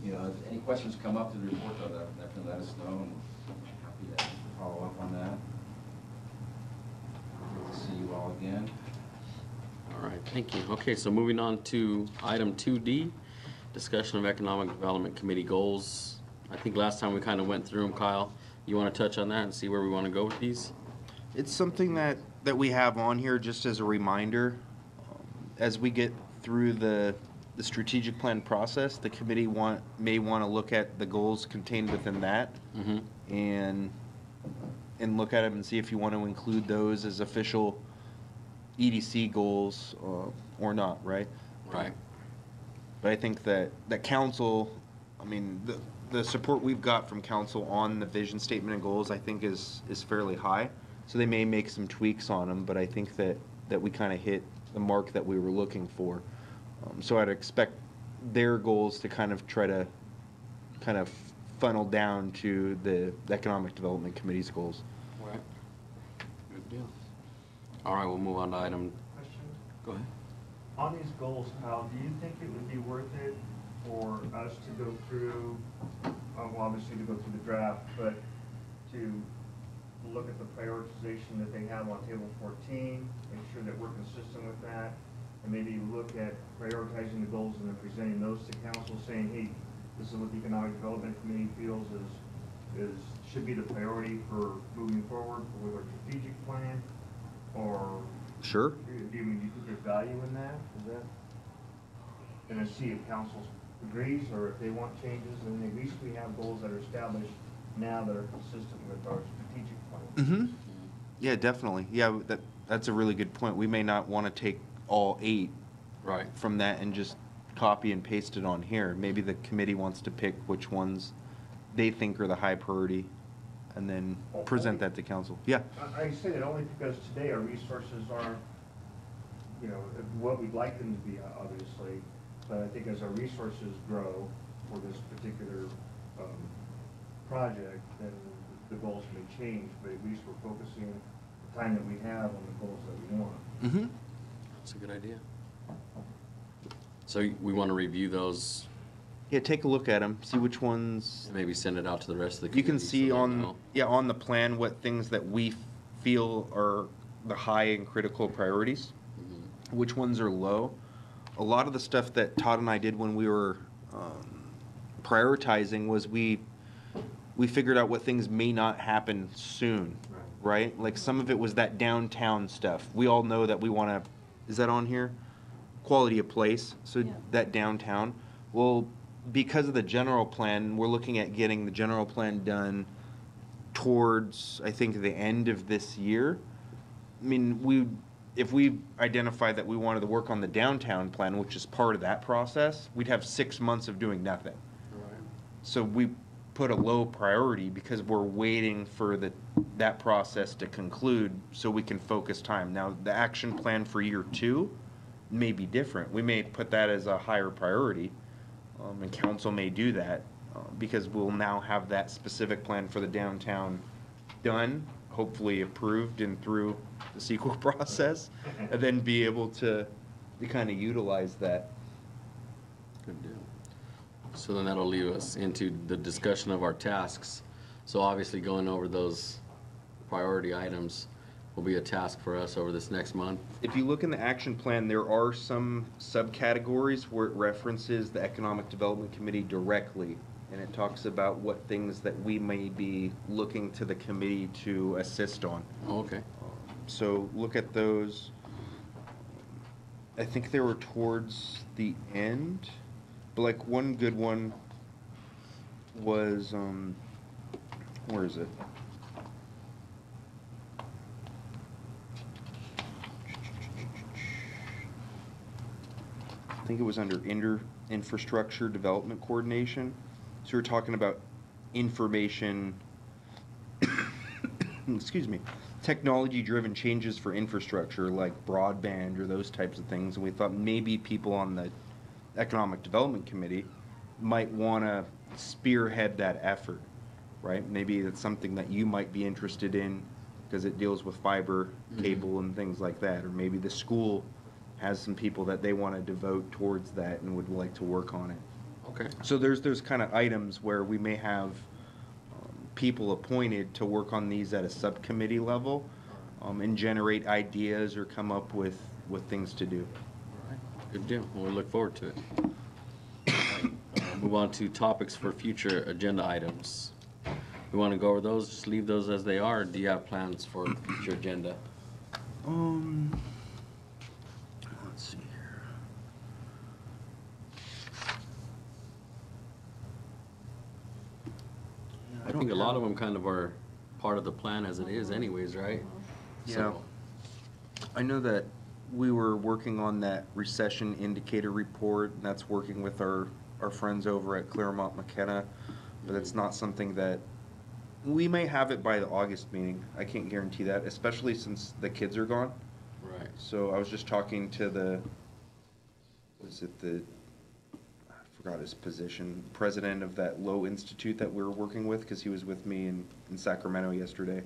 you know, if any questions come up to the report, definitely let us know, and happy to follow up on that. Good to see you all again. All right, thank you. Okay, so moving on to item 2D, discussion of Economic Development Committee goals. I think last time we kind of went through them, Kyle. You want to touch on that and see where we want to go with these? It's something that we have on here just as a reminder. As we get through the strategic plan process, the committee may want to look at the goals contained within that Mm-hmm. and look at them and see if you want to include those as official EDC goals or not, right? Right. But I think that council, I mean, the support we've got from council on the vision statement and goals, I think is fairly high. So they may make some tweaks on them, but I think that we kind of hit the mark that we were looking for. So I'd expect their goals to kind of try to funnel down to the Economic Development Committee's goals. Right. Good deal. All right, we'll move on to item, Question? go ahead. On these goals, Kyle, do you think it would be worth it for us to go through, well, obviously to go through the draft, but to look at the prioritization that they have on table 14, make sure that we're consistent with that, and maybe look at prioritizing the goals and then presenting those to council, saying, hey, this is what the Economic Development Committee feels should be the priority for moving forward with our strategic plan, or Sure. do you think there's value in that? Is that? And then see if council agrees, or if they want changes, and at least we have goals that are established now that are consistent with our strategic plan. Mm-hmm. Yeah, definitely. Yeah, that's a really good point. We may not want to take all 8 Right. from that and just copy and paste it on here. Maybe the committee wants to pick which ones they think are the high priority and then present that to council. Yeah. I say that only because today our resources aren't, you know, what we'd like them to be, obviously. But I think as our resources grow for this particular project, then the goals may change, but at least we're focusing the time that we have on the goals that we want. Mm-hmm. That's a good idea. So we want to review those, Yeah, take a look at them, see which ones. and maybe send it out to the rest of the You community. can see so they'll on, know. yeah, on the plan what things that we feel are the high and critical priorities, Mhm. which ones are low. A lot of the stuff that Todd and I did when we were prioritizing was we figured out what things may not happen soon, right? Like some of it was that downtown stuff. We all know that we want to, is that on here? Quality of place, so Yeah. that downtown. Well, because of the general plan, we're looking at getting the general plan done towards, I think, the end of this year. I mean, if we identified that we wanted to work on the downtown plan, which is part of that process, we'd have 6 months of doing nothing. Right. So we put a low priority because we're waiting for that process to conclude so we can focus time. Now, the action plan for year 2 may be different. We may put that as a higher priority, and council may do that, because we'll now have that specific plan for the downtown done, hopefully approved and through the CEQA process, and then be able to kind of utilize that. Good deal. So then that'll lead us into the discussion of our tasks. So obviously going over those priority items will be a task for us over this next month. If you look in the action plan, there are some subcategories where it references the Economic Development Committee directly, and it talks about what things that we may be looking to the committee to assist on. Oh, okay. So look at those. I think they were towards the end, but like one good one was, where is it? I think it was under infrastructure development coordination. So we're talking about information, excuse me, technology-driven changes for infrastructure like broadband or those types of things. And we thought maybe people on the Economic Development Committee might want to spearhead that effort, right? Maybe it's something that you might be interested in because it deals with fiber cable and things like that. Or maybe the school has some people that they want to devote towards that and would like to work on it. Okay. So there's kind of items where we may have people appointed to work on these at a subcommittee level, and generate ideas or come up with things to do. All right. Good deal. Well, we look forward to it. All right. Move on to topics for future agenda items. We want to go over those, just leave those as they are, or do you have plans for the future agenda? Let's see here. I think a lot of them kind of are part of the plan as it is anyways, right? Yeah. So, I know that we were working on that recession indicator report, and that's working with our friends over at Claremont McKenna, but it's not something that, we may have it by the August meeting. I can't guarantee that, especially since the kids are gone. right. So I was just talking to I forgot his position, president of that Low Institute that we were working with, because he was with me in Sacramento yesterday.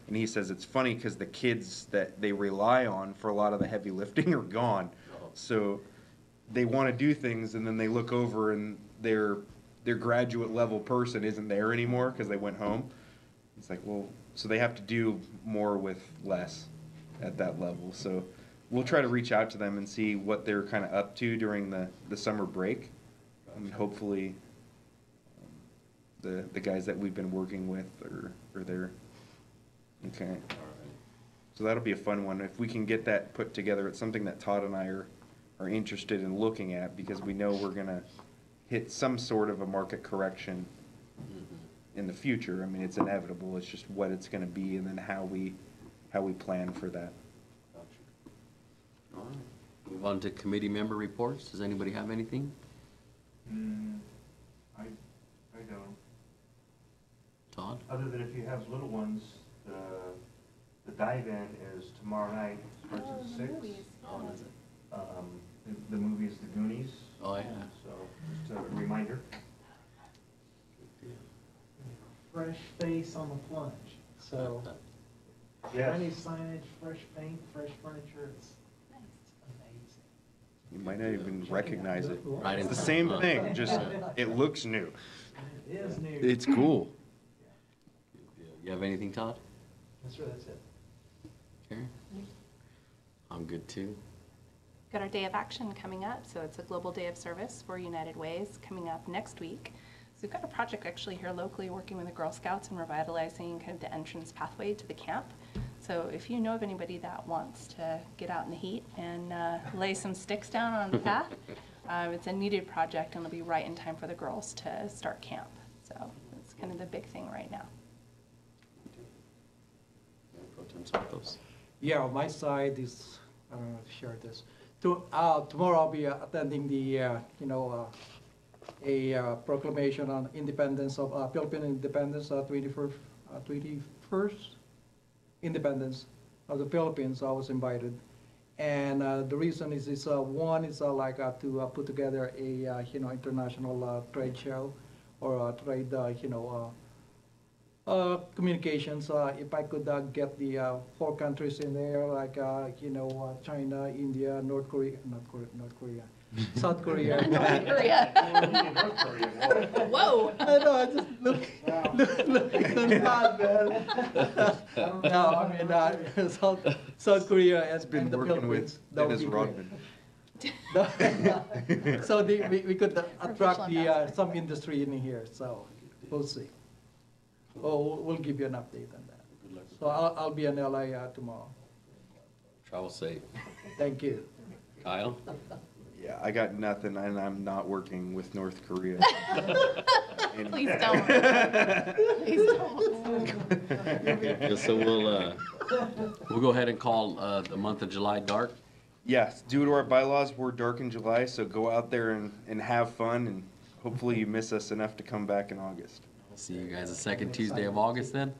And he says it's funny because the kids that they rely on for a lot of the heavy lifting are gone. So they want to do things, and then they look over and their graduate level person isn't there anymore because they went home. It's like, well, so they have to do more with less at that level. So we'll try to reach out to them and see what they're kind of up to during the summer break. And hopefully the guys that we've been working with are there. Okay. So that'll be a fun one. If we can get that put together, it's something that Todd and I are interested in looking at, because we know we're going to hit some sort of a market correction in the future. I mean, it's inevitable. It's just what it's going to be, and then how we plan for that. All right. Move on to committee member reports. Does anybody have anything? I don't. Todd? Other than if you have little ones, the dive-in is tomorrow night, starts at 6. Oh, is it? The movie is The Goonies. Oh, yeah. So, just a reminder. Fresh face on the plunge, so Yes. any signage, fresh paint, fresh furniture, it's amazing. You might not even recognize it. Right It's in the front, same huh? thing, just, it looks new. It is new. It's cool. You have anything, Todd? That's right, that's it. Karen? I'm good too. Got our Day of Action coming up, so it's a global day of service for United Ways coming up next week. So we've got a project actually here locally working with the Girl Scouts and revitalizing kind of the entrance pathway to the camp. So if you know of anybody that wants to get out in the heat and lay some sticks down on the path, it's a needed project and it'll be right in time for the girls to start camp. So it's kind of the big thing right now. Pro Tem Santos. Yeah, on my side is, I don't know if to share this. Tomorrow I'll be attending the, a proclamation on independence of, Philippine independence, 21st independence of the Philippines. I was invited. And the reason is, one is to put together a, international trade show or trade, communications. If I could get the 4 countries in there, like China, India, North Korea, South Korea. North Korea. North Korea, whoa. Whoa. I know, I just looking bad, man. No, I mean, South Korea and Been the working Philippines. with That would Dennis be Rodman. great. So we could attract some industry in here, so we'll see. Oh, we'll give you an update on that. Good luck. So I'll be in LA tomorrow. Travel safe. Thank you. Kyle? Yeah, I got nothing, and I'm not working with North Korea. Please don't. Please don't. Yeah, so we'll go ahead and call the month of July dark. Yes, due to our bylaws, we're dark in July, so go out there and have fun, and hopefully you miss us enough to come back in August. See you guys the second Tuesday of August then.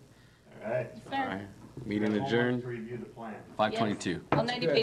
All right. All right. Meeting Got homework adjourned, To review the plan. 5:22. All 90 pages.